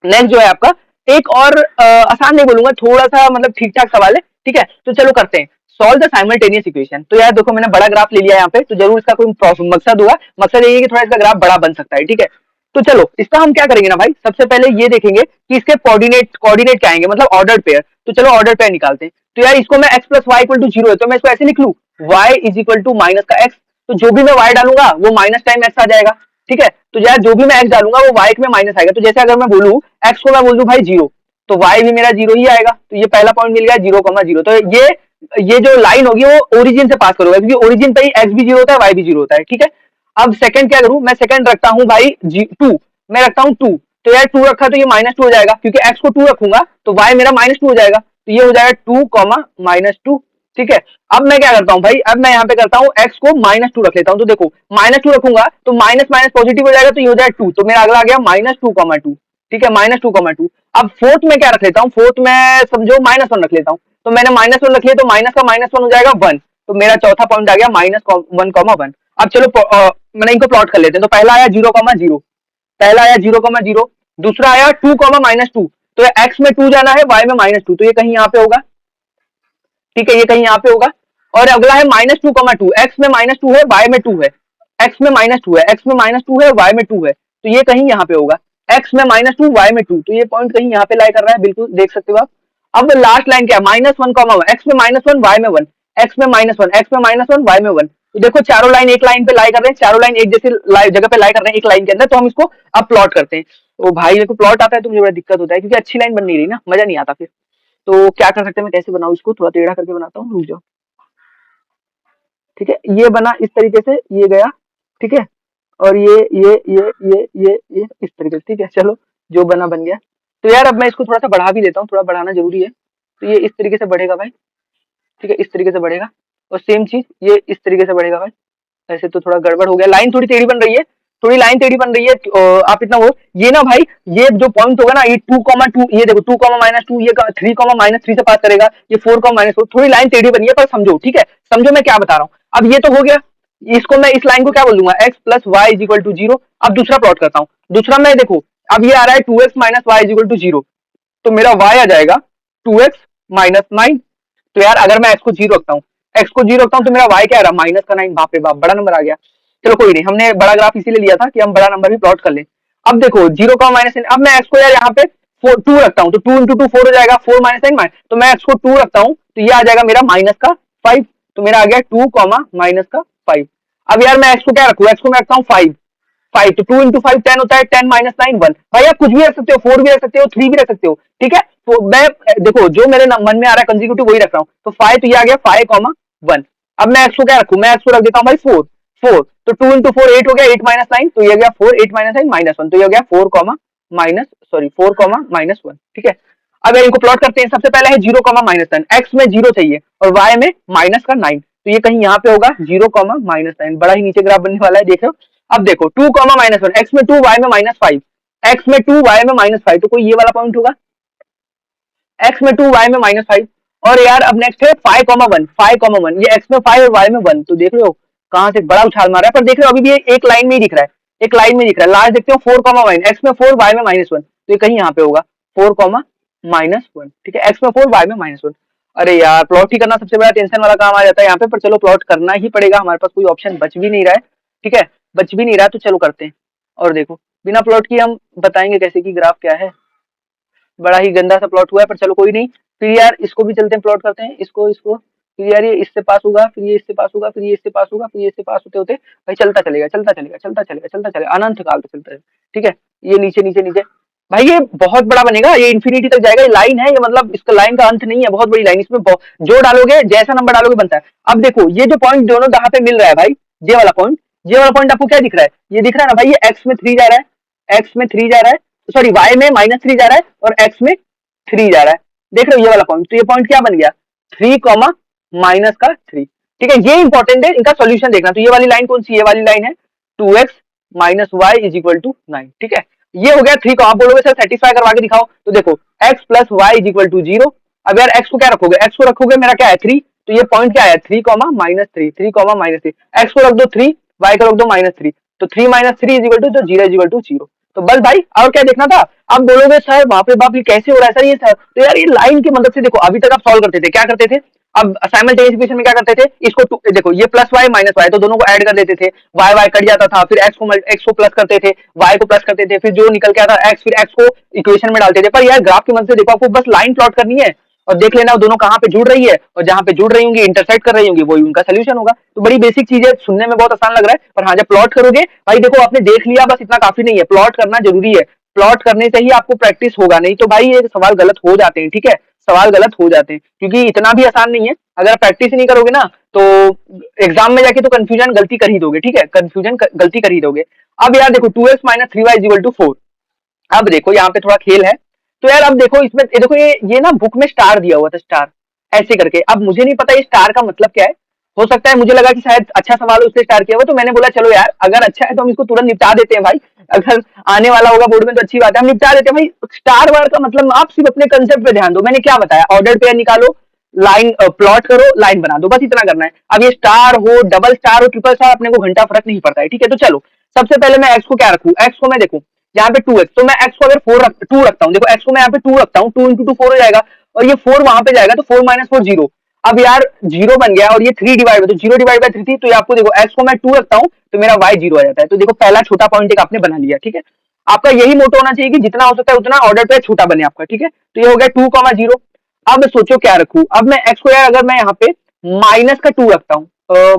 नेक्स्ट जो है आपका एक और आसान नहीं बोलूंगा, थोड़ा सा मतलब ठीक ठाक सवाल है। ठीक है, तो चलो करते हैं, सॉल्व द साइमल्टेनियस इक्वेशन। तो यार देखो मैंने बड़ा ग्राफ ले लिया यहाँ पे, तो जरूर इसका कोई मकसद होगा, मकसद यही है कि थोड़ा इसका ग्राफ बड़ा बन सकता है। ठीक है, तो चलो इसका हम क्या करेंगे ना भाई, सबसे पहले ये देखेंगे कि इसके कोऑर्डिनेट क्या आएंगे, मतलब ऑर्डर पेयर। तो चलो ऑर्डर पेयर निकालते हैं। तो यार इसको मैं x plus y equal to 0 है, तो मैं इसको ऐसे लिख लू, y is equal to minus का x। तो जो भी मैं y डालूंगा वो माइनस टाइम x आ जाएगा। ठीक है, तो यार जो भी मैं x डालूंगा वो y में माइनस आएगा। तो जैसे अगर मैं बोलूं x को मैं बोल दूं भाई 0, तो y भी मेरा 0 ही आएगा। तो ये पहला पॉइंट मिल गया 0,0। तो ये जो लाइन होगी वो ओरिजिन से पास करोगे, क्योंकि ओरिजिन पे ही x भी 0 होता है, y भी 0 होता है। ठीक है, अब सेकंड क्या करूं, मैं सेकंड रखता हूं भाई 2, मैं रखता हूं 2। तो यार 2 रखा तो ये -2 हो जाएगा, क्योंकि x को 2 रखूंगा तो y मेरा -2 हो जाएगा। तो ये हो जाएगा 2, -2। ठीक है। अब मैं क्या करता हूँ भाई, अब मैं यहाँ पे करता हूँ x को -2 रख लेता हूँ। तो देखो -2 रखूंगा तो माइनस माइनस पॉजिटिव हो जाएगा, तो ये हो जाएगा 2, तो मेरा अगला आ गया -2,2। ठीक है, -2,2। अब फोर्थ में क्या रख लेता हूँ, फोर्थ में समझो -1 रख लेता हूँ। तो मैंने -1 रख लिया, तो माइनस का -1 हो जाएगा 1। तो मेरा चौथा पॉइंट आ गया -1,1। अब चलो मैंने इनको प्लॉट कर लेते हैं। तो पहला आया 0,0, पहला आया 0,0, दूसरा आया 2,-2। तो एक्स में 2 जाना है, वाई में -2, तो ये कहीं यहाँ पे होगा। ठीक है, ये कहीं यहाँ पे होगा। और अगला है -2,2, एक्स में -2 है, वाई में 2 है। एक्स में -2 है, एक्स में -2 है, वाई में 2 है, तो ये कहीं यहाँ पे होगा। एक्स में -2, वाई में 2, तो ये पॉइंट कहीं यहाँ पे लाई कर रहा है, बिल्कुल देख सकते हो आप। अब लास्ट लाइन क्या है, -1,1, एक्स में -1, वाई में 1, एक्स में -1, एक्स में -1, वाई में 1। तो देखो चारों लाइन एक लाइन पे लाई कर रहे हैं, चारों लाइन एक जैसी जगह पे लाई कर रहे हैं एक लाइन के अंदर। तो हम इसको अब प्लॉट करते हैं। तो भाई मेरे को प्लॉट आता है तो मुझे बड़ा दिक्कत होता है, क्योंकि अच्छी लाइन बन नहीं रही ना, मजा नहीं आता फिर। तो क्या कर सकते हैं, मैं कैसे बनाऊं इसको, थोड़ा टेढ़ा करके बनाता हूँ, रुक जाओ। ठीक है, ये बना इस तरीके से, ये गया। ठीक है, और ये इस तरीके से। ठीक है, चलो जो बना बन गया। तो यार अब मैं इसको थोड़ा सा बढ़ा भी लेता हूँ, थोड़ा बढ़ाना जरूरी है। तो ये इस तरीके से बढ़ेगा भाई। ठीक है, इस तरीके से बढ़ेगा। और सेम चीज ये इस तरीके से बढ़ेगा भाई। ऐसे तो थोड़ा गड़बड़ हो गया, लाइन थोड़ी टेढ़ी बन रही है, थोड़ी लाइन टेढ़ी बन रही है। आप इतना वो ये ना भाई, ये जो पॉइंट होगा ना, ये 2,2, ये देखो 2,-2, ये 3,-3 से पास करेगा, ये 4,-4, थोड़ी लाइन टेढ़ी बनी है, पर समझो। ठीक है, समझो मैं क्या बता रहा हूँ। अब ये तो हो गया, इसको मैं इस लाइन को क्या बोल दूंगा, x plus y is equal to 0। अब दूसरा प्लॉट करता हूँ। दूसरा मैं देखो, अब ये आ रहा है 2x minus Y is equal to 0, तो मेरा y आ जाएगा 2x माइनस 9। तो यार अगर मैं x को 0 रखता हूँ, x को 0 रखता हूँ, तो मेरा y क्या आ रहा है, -9। बाप रे बाप, बड़ा नंबर आ गया। चलो कोई नहीं, हमने बड़ा ग्राफ इसीलिए लिया था कि हम बड़ा नंबर भी प्लॉट कर लें। अब देखो 0 का माइनस, अब मैं x को यार यहाँ पे 2 रखता हूँ, तो 2 इंटू 2 4 हो जाएगा, 4 माइनस 9, तो मैं x को 2 रखता हूँ, तो ये आ जाएगा मेरा -5। तो मेरा आ गया 2, -5। अब यार मैं x को क्या रखूँ, x को मैं रखता हूँ 5। 5 तो 2 इंटू 5 10 होता है, 10 माइनस 9 1। भाई आप कुछ भी रख सकते हो, 4 भी रख सकते हो, 3 भी रख सकते हो। ठीक है, तो मैं देखो जो मेरे मन में आ रहा है कंसेक्यूटिव वही रख रहा हूँ। तो 5, तो ये आ गया 5,1। अब मैं एक्स को क्या रखूँ, मैं एक्स को रख देता हूँ भाई 4। तो 2 इंटू 4 8 हो गया, 8 माइनस 9, तो ये गया 4, 8 माइनस 9 -1, तो ये हो गया 4, -1। ठीक है, अब इनको प्लॉट करते हैं। सबसे पहले है 0, -10, एक्स में 0 चाहिए और वाई में -9, तो ये कहीं यहाँ पे होगा 0, -9। बड़ा ही नीचे ग्राफ बनने वाला है, देख रहे हो। अब देखो 2, -1, एक्स में 2, वाई में -5, एक्स में 2, वाई में -5, तो कोई ये वाला पॉइंट होगा, एक्स में 2, वाई में -5। और यार अब नेक्स्ट है 5,1, ये एक्स में 5 और वाई में 1, तो देख रहे हो कहां से बड़ा उछाल मारा है। पर देख रहे हो अभी भी एक लाइन में ही दिख रहा है, एक लाइन में दिख रहा है। लास्ट देखते हो 4,1, एक्स में 4, वाई में -1, तो ये कहीं यहाँ पे होगा 4, -1। ठीक है, एक्स में 4, वाई में -1। अरे यार प्लॉट ही करना सबसे बड़ा टेंशन वाला काम आ जाता है यहाँ पे, पर चलो प्लॉट करना ही पड़ेगा, हमारे पास कोई ऑप्शन बच भी नहीं रहा है। ठीक है, बच भी नहीं रहा, तो चलो करते हैं। और देखो बिना प्लॉट किए हम बताएंगे कैसे कि ग्राफ क्या है। बड़ा ही गंदा सा प्लॉट हुआ है, पर चलो कोई नहीं। फिर यार इसको भी चलते हैं, प्लॉट करते हैं इसको। फिर यार ये इससे पास होगा, फिर ये इससे पास होगा, फिर ये इससे पास होगा, फिर ये इससे पास होते होते भाई चलता चलेगा, चलता चलेगा, चलता चलेगा, चलता चलेगा, अनंत काल तक चलता है। ठीक है, ये नीचे नीचे नीचे भाई ये बहुत बड़ा बनेगा, ये इन्फिनिटी तक जाएगा। ये लाइन है, ये मतलब इसका लाइन का अंत नहीं है, बहुत बड़ी लाइन। इसमें जो डालोगे, जैसा नंबर डालोगे बनता है। अब देखो ये जो पॉइंट दोनों जहां पे मिल रहा है भाई, ये वाला पॉइंट आपको क्या दिख रहा है, ये दिख रहा है ना भाई, ये एक्स में 3 जा रहा है, एक्स में 3 जा रहा है, सॉरी वाई में -3 जा रहा है, और एक्स में 3 जा रहा है। देख रहे हो ये वाला पॉइंट, तो ये पॉइंट क्या बन गया, 3, -3। ठीक है, ये इंपॉर्टेंट है, इनका सोल्यूशन देखना। तो ये वाली लाइन कौन सी, ये वाली लाइन है 2x minus Y is equal to 9। ठीक है, ये हो गया 3 को। आप बोलोगे सर सेटिस्फाई करवा के दिखाओ, तो देखो x plus y is equal to 0। अब यार x को क्या रखोगे, x को रखोगे मेरा क्या है 3, तो ये पॉइंट क्या है 3, -3, 3, -3। x को रख दो 3, y को रख दो -3, तो 3 -3 इज इक्वल टू, तो 0 इज इक्वल टू 0। तो बस भाई और क्या देखना था। अब बोलोगे सर बाप रे बाप ये कैसे हो रहा है सर, ये सर तो यार ये लाइन की मदद से देखो, अभी तक आप सॉल्व करते थे, क्या करते थे, अब साइमल्टेनियस इक्वेशन में क्या करते थे, इसको देखो ये प्लस वाई माइनस वाई, तो दोनों को ऐड कर देते थे, वाई वाई कट जाता था, फिर एक्स को प्लस करते थे, वाई को प्लस करते थे, फिर जो निकल के आता एक्स, फिर एक्स को इक्वेशन में डालते थे। पर यार ग्राफ की मदद से देखो, आपको बस लाइन प्लॉट करनी है और देख लेना दोनों कहाँ पे जुड़ रही है, और जहां पे जुड़ रही होंगी इंटरसेक्ट कर रही होंगी वही उनका सोल्यूशन होगा। तो बड़ी बेसिक चीज है, सुनने में बहुत आसान लग रहा है, पर हाँ जब प्लॉट करोगे भाई देखो आपने देख लिया बस इतना काफी नहीं है, प्लॉट करना जरूरी है। प्लॉट करने से ही आपको प्रैक्टिस होगा, नहीं तो भाई ये सवाल गलत हो जाते हैं। ठीक है, सवाल गलत हो जाते हैं क्योंकि इतना भी आसान नहीं है। अगर आप प्रैक्टिस ही नहीं करोगे ना तो एग्जाम में जाके तो कंफ्यूजन गलती कर ही दोगे। ठीक है, कंफ्यूजन गलती कर ही दोगे। अब यार देखो 2x minus 3y is equal to 4। अब देखो यहाँ पे थोड़ा खेल है। तो यार अब देखो इसमें देखो ये ना बुक में स्टार दिया हुआ था, स्टार। ऐसे करके। अब मुझे नहीं पता ये स्टार का मतलब क्या है, हो सकता है मुझे लगा कि शायद अच्छा सवाल है उसने स्टार किया हुआ, तो मैंने बोला चलो यार अगर अच्छा है तो हम इसको तुरंत निपटा देते हैं भाई, अगर आने वाला होगा बोर्ड में तो अच्छी बात है, हम निपटा देते हैं भाई। स्टार वार का मतलब आप सिर्फ अपने कंसेप्ट पे ध्यान दो, मैंने क्या बताया, ऑर्डर पेयर निकालो, लाइन प्लॉट करो, लाइन बना दो, बस इतना करना है। अब ये स्टार हो, डबल स्टार हो, ट्रिपल स्टार, अपने को घंटा फर्क नहीं पड़ता है, ठीक है। तो चलो सबसे पहले मैं एक्स को क्या रखूं, एक्स को मैं देखूं यहाँ पे 2x, तो मैं एक्स को अगर 2 रखता हूँ, देखो एक्स को मैं यहाँ पे 2 रखता हूँ, 2 into 2 4 हो जाएगा, और ये 4 वहां पे जाएगा तो 4 - 4 0। अब यार 0 बन गया और ये 3 डिवाइड तो 0/3 थी, तो ये आपको देखो एक्स को मैं 2 रखता हूँ तो मेरा y 0 आ जाता है। तो देखो पहला छोटा पॉइंट एक आपने बना लिया, ठीक है। आपका यही मोटो होना चाहिए कि जितना हो सकता है उतना ऑर्डर पे छोटा बने आपका, ठीक है। तो ये हो गया 2, 0। अब सोचो क्या रखूं, अब मैं एक्स को यार अगर मैं यहाँ पे -2 रखता हूँ,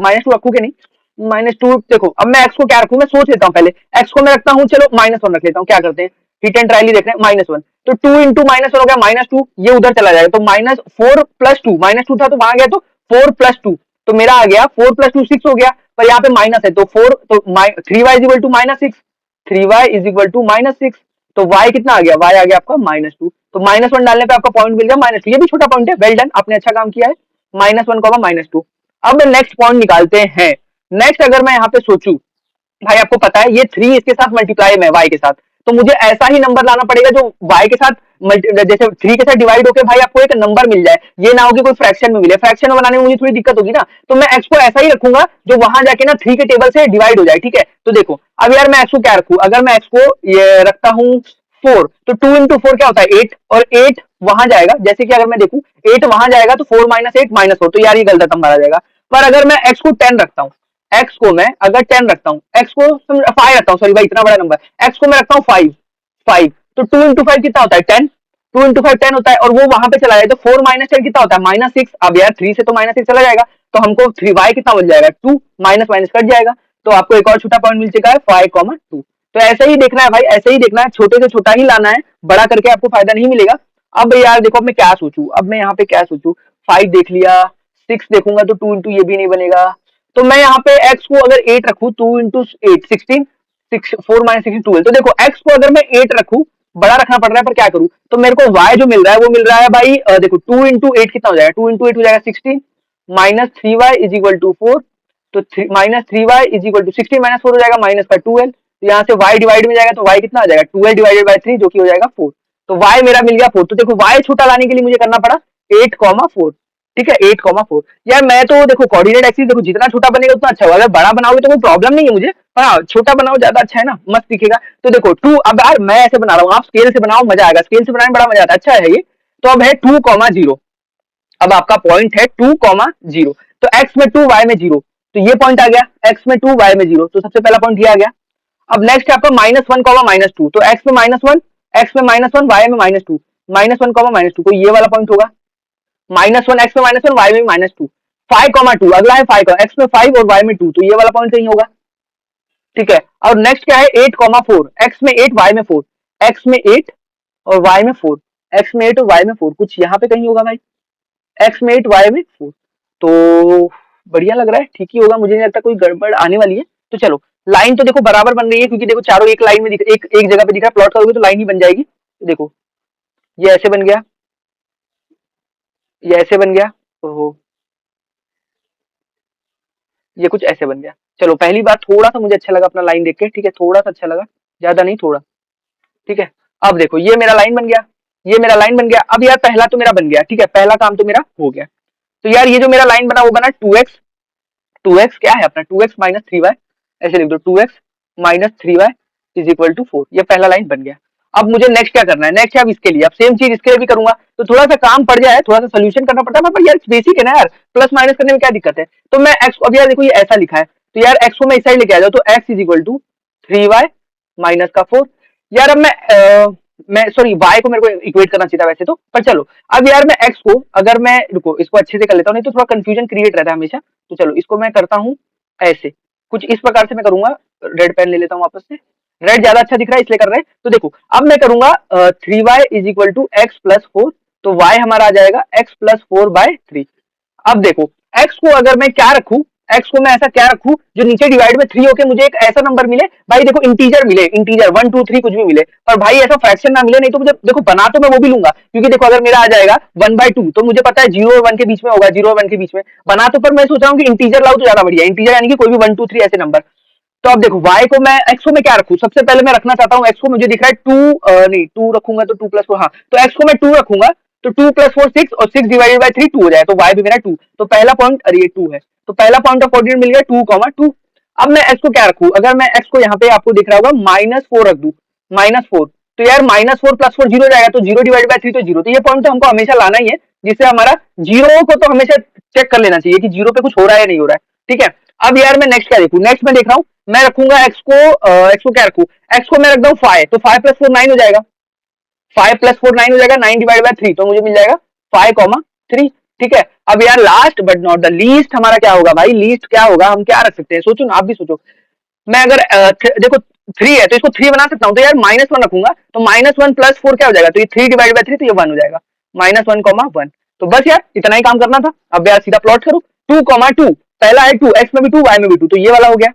-2 रखू कि नहीं, -2 देखो, अब मैं एक्स को क्या रखूं, मैं सोच लेता हूँ पहले। एक्स को मैं रखता हूँ, चलो -1 रख लेता हूँ, क्या करते हैं हिट एंड ट्रायल देख रहे हैं, -1। तो 2 into -1 हो गया -2, ये उधर चला जाएगा तो -4 + 2, -2 था तो वहां गया तो 4 + 2, तो मेरा आ गया 4 + 2 6 हो गया, पर यहाँ पे माइनस है तो 4, तो 3y = -6, 3y = -6, तो y कितना आ गया, y आ गया आपका -2, तो -1 डालने पे आपका पॉइंट मिल गया -2, ये भी छोटा पॉइंट है, वेल डन, आपने अच्छा काम किया है, -1, -2। अब नेक्स्ट पॉइंट निकालते हैं। नेक्स्ट अगर मैं यहाँ पे सोचू, भाई आपको पता है ये 3 इसके साथ मल्टीप्लाई में y के साथ, तो मुझे ऐसा ही नंबर लाना पड़ेगा जो y के साथ जैसे 3 के साथ डिवाइड होकर भाई आपको एक नंबर मिल जाए, ये ना हो कि कोई फ्रैक्शन में मिले, फ्रैक्शन में बनाने में मुझे थोड़ी दिक्कत होगी ना, तो मैं x को ऐसा ही रखूंगा जो वहां जाके ना 3 के टेबल से डिवाइड हो जाए, ठीक है। तो देखो अब यार मैं x को क्या रखू, अगर मैं x को ये रखता हूँ 4, तो 2 into 4 क्या होता है 8, और 8 वहां जाएगा, जैसे कि अगर मैं देखूं 8 वहां जाएगा तो 4 - 8 -4, तो यार ये गलत नंबर आ जाएगा। पर अगर मैं x को 10 रखता हूँ, एक्स को मैं अगर 10 रखता हूँ, एक्स को 5 रखता हूँ, सॉरी भाई इतना बड़ा नंबर, एक्स को मैं रखता हूँ 5, 5, तो 2 into 5 कितना होता है 10, 2 into 5 10 होता है, और वो वहां पे चला जाए तो 4 - 10 कितना होता है -6। अब यार 3 से तो -6 चला जाएगा, तो हमको 3y कितना बन जाएगा 2, माइनस माइनस कट जाएगा, तो आपको एक और छोटा पॉइंट मिल चुका है 5, 2। तो ऐसे ही देखना है भाई, ऐसे ही देखना है, छोटे से छोटा ही लाना है, बड़ा करके आपको फायदा नहीं मिलेगा। अब यार देखो अब मैं क्या सोचू, अब मैं यहाँ पे क्या सोचू, 5 देख लिया, 6 देखूंगा तो 2 into ये भी नहीं बनेगा, तो मैं यहाँ पे x को अगर 8 रखूं, 2 into 8 16, 6 4 - 16 12, तो देखो x को अगर मैं 8 रखूं, बड़ा रखना पड़ रहा है पर क्या करूं, तो मेरे को y जो मिल रहा है वो मिल रहा है भाई, देखो 2 into 8 कितना हो जाएगा, 2 into 8 हो जाएगा 16, -3y = 4, तो -3y = 16 - 4 हो जाएगा माइनस का 12, तो यहाँ से y डिवाइड में जाएगा तो y कितना आ जाएगा 12/3 जो कि हो जाएगा 4, तो y मेरा मिल गया 4। तो देखो y छोटा लाने के लिए मुझे करना पड़ा 8, 4, ठीक है 8, 4। यार मैं तो देखो कोऑर्डिनेट एक्सिस देखो जितना छोटा बनेगा उतना अच्छा होगा, अगर बड़ा बनाओगे तो कोई प्रॉब्लम नहीं है मुझे, पर हाँ छोटा बनाओ ज्यादा अच्छा है ना, मस्त दिखेगा। तो देखो 2, अब यार मैं ऐसे बना रहा हूँ, आप स्केल से बनाओ मजा आएगा, स्केल से बनाने में बड़ा मजा आता है, अच्छा है ये। तो अब है 2, 0, अब आपका पॉइंट है 2, 0, तो x में 2 y में 0, तो ये पॉइंट आ गया, x में 2 y में 0, तो सबसे पहला पॉइंट ये आ गया। अब नेक्स्ट है आपका -1, -2, तो x में -1, x में -1, y में -2, -1, -2, कोई ये वाला पॉइंट होगा, -1 x में -1, y में -2, 5, 2, अगला है 5, x में 5 और y में 2, तो ये वाला पॉइंट कहीं होगा, ठीक है। और नेक्स्ट क्या है 8, 4, x में 8, y में 4, x में 8 और y में 4, x में 8 और y में 4, कुछ यहाँ पे कहीं होगा भाई, x में 8, y में 4, तो बढ़िया लग रहा है, ठीक ही होगा, मुझे नहीं लगता कोई गड़बड़ आने वाली है। तो चलो लाइन तो देखो बराबर बन रही है, क्योंकि देखो चारों एक लाइन में दिख, एक जगह पे दिख रहा है, प्लॉट करोगे तो लाइन ही बन जाएगी। तो देखो ये ऐसे बन गया, ये ऐसे बन गया, ओहो ये कुछ ऐसे बन गया। चलो पहली बार थोड़ा सा मुझे अच्छा लगा अपना लाइन देख के, ठीक है, थोड़ा सा अच्छा लगा, ज्यादा नहीं थोड़ा, ठीक है। अब देखो ये मेरा लाइन बन गया, ये मेरा लाइन बन गया। अब यार पहला तो मेरा बन गया, ठीक है, पहला काम तो मेरा हो गया। तो यार ये जो मेरा लाइन बना वो बना 2x, 2x क्या है अपना 2x - 3y, ऐसे लिख दो 2x - 3y = 4, ये पहला लाइन बन गया। अब मुझे नेक्स्ट क्या करना है, नेक्स्ट है अब इसके लिए, अब सेम चीज इसके लिए भी करूंगा, तो थोड़ा सा काम पड़ जाए, थोड़ा सा सोल्यूशन करना पड़ता है, पर यार बेसिक है ना यार, प्लस माइनस करने में क्या दिक्कत है। तो मैं x, अब यार देखो ये ऐसा लिखा है, तो यार x को मैं इस साइड लेके आ जाऊँ, तो x = 3y - 4। यार अब मैं सॉरी y को मेरे को इक्वेट करना चाहिए था वैसे तो, पर चलो अब यार मैं x को अगर मैं रुको इसको अच्छे से कर लेता हूँ, नहीं तो थोड़ा कंफ्यूजन क्रिएट रहता है हमेशा। तो चलो इसको मैं करता हूँ ऐसे, कुछ इस प्रकार से मैं करूंगा, रेड पेन ले लेता हूँ वापस से, रेड ज्यादा अच्छा दिख रहा है इसलिए कर रहे हैं। तो देखो अब मैं करूंगा 3y = x + 4, तो y हमारा आ जाएगा x + 4/3। अब देखो x को अगर मैं क्या रखूं, एक्स को मैं ऐसा क्या रखूं जो नीचे डिवाइड में 3 होके मुझे एक ऐसा नंबर मिले भाई, देखो इंटीजर मिले, इंटीजर 1 2 3 कुछ भी मिले, पर भाई ऐसा फ्रैक्शन ना मिले। नहीं तो मुझे देखो बना तो मैं वो भी लूंगा, क्योंकि देखो अगर मेरा आ जाएगा 1/2 तो मुझे पता है 0 और 1 के बीच में होगा, 0 और 1 के बीच में बना तो, पर मैं सोच रहा हूँ कि इंटीजर लाऊं तो ज्यादा बढ़िया, इंटीजर यानी कि कोई भी 1 2 3 ऐसे नंबर। तो अब देखो y को मैं x को मैं क्या रखूं, सबसे पहले मैं रखना चाहता हूँ x को, मुझे दिख रहा है 2 नहीं 2 रखूंगा तो 2 + 4, हाँ तो x को मैं 2 रखूंगा, तो 2 + 4 6 और 6 डिवाइडेड बाय 3 2 हो जाए, तो y भी मेरा 2। तो पहला पॉइंट, अरे ये 2 है, तो पहला पॉइंट ऑफ कोऑर्डिनेट मिल गया 2, 2। अब मैं x को क्या रखूं, अगर मैं x को यहाँ पे आपको दिख रहा होगा -4 रख दूं, -4, तो यार -4 + 4 0 जाएगा, तो 0 डिवाइडेड बाय 3 तो 0, तो ये पॉइंट तो हमको हमेशा लाना ही है, जिससे हमारा जीरो को तो हमेशा चेक कर लेना चाहिए कि जीरो पे कुछ हो रहा है या नहीं हो रहा है, ठीक है। अब यार मैं नेक्स्ट क्या देखूं, नेक्स्ट मैं देख रहा हूँ, मैं रखूंगा x को क्या रखूं, x को मैं रख दूं 5, तो 5 + 4 9 हो जाएगा, 5 + 4 9 हो जाएगा, 9 डिवाइड बाय 3 तो मुझे मिल जाएगा 5, 3, ठीक है। अब यार last but not the least हमारा क्या होगा भाई, लीस्ट क्या होगा, हम क्या रख सकते हैं, सोचो ना, आप भी सोचो। मैं अगर देखो 3 है तो इसको 3 बना सकता हूँ, तो यार -1 रखूंगा, तो -1 + 4 क्या हो जाएगा, तो ये 3 डिवाइड बाय 3 तो ये 1 हो जाएगा, -1, 1। तो बस यार इतना ही काम करना था। अब यार सीधा प्लॉट करो, 2, 2, पहला है 2, एक्स में भी 2 वाई में भी 2, तो ये वाला हो गया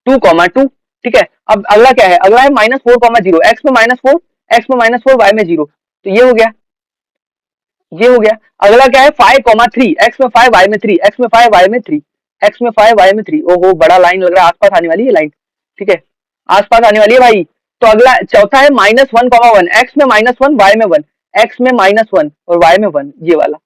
2, 2, ठीक है। अब अगला क्या है, अगला है -4, 0, एक्स में -4, एक्स में -4 वाई में 0, तो ये हो गया, ये हो गया। अगला क्या है 5, 3, एक्स में 5 वाई में 3, एक्स में 5 वाई में 3, एक्स में 5 वाई में 3, ओहो बड़ा लाइन लग रहा है, आसपास आने वाली है लाइन, ठीक है, आसपास आने वाली है भाई। तो अगला चौथा है -1, 1, एक्स में -1 वाई में 1, एक्स में -1 और वाई में 1, ये वाला,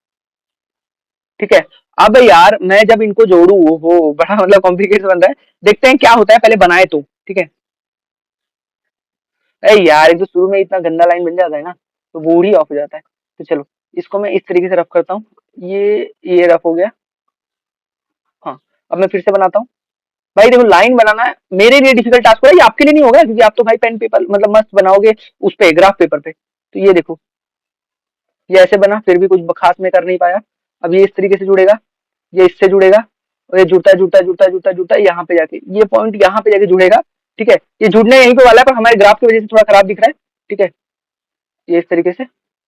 ठीक है। अब यार मैं जब इनको जोड़ू, हो बड़ा मतलब कॉम्प्लिकेटेड बन रहा है, देखते हैं क्या होता है, पहले बनाए तो, ठीक है। अरे यार एक तो शुरू में इतना गंदा लाइन बन जाता है ना, तो मूड ही ऑफ हो जाता है। तो चलो इसको मैं इस तरीके से रफ करता हूँ, ये रफ हो गया, हाँ। अब मैं फिर से बनाता हूँ भाई, देखो लाइन बनाना है मेरे लिए डिफिकल्ट टास्क है, ये आपके लिए नहीं होगा, क्योंकि आप तो भाई पेन पेपर मतलब मस्त बनाओगे उस पे ग्राफ पेपर पे। तो ये देखो, ये ऐसे बना, फिर भी कुछ खास में कर नहीं पाया। अब ये इस तरीके से जुड़ेगा, ये इससे जुड़ेगा, और ये जुड़ता जुड़ता जुड़ता जुड़ता जुड़ता यहाँ पे जाके, ये पॉइंट यहाँ पे जाके जुड़ेगा, ठीक है। ये जुड़ने यहीं पे वाला है, पर हमारे ग्राफ की वजह से थोड़ा खराब दिख रहा है, ठीक है। ये इस तरीके से,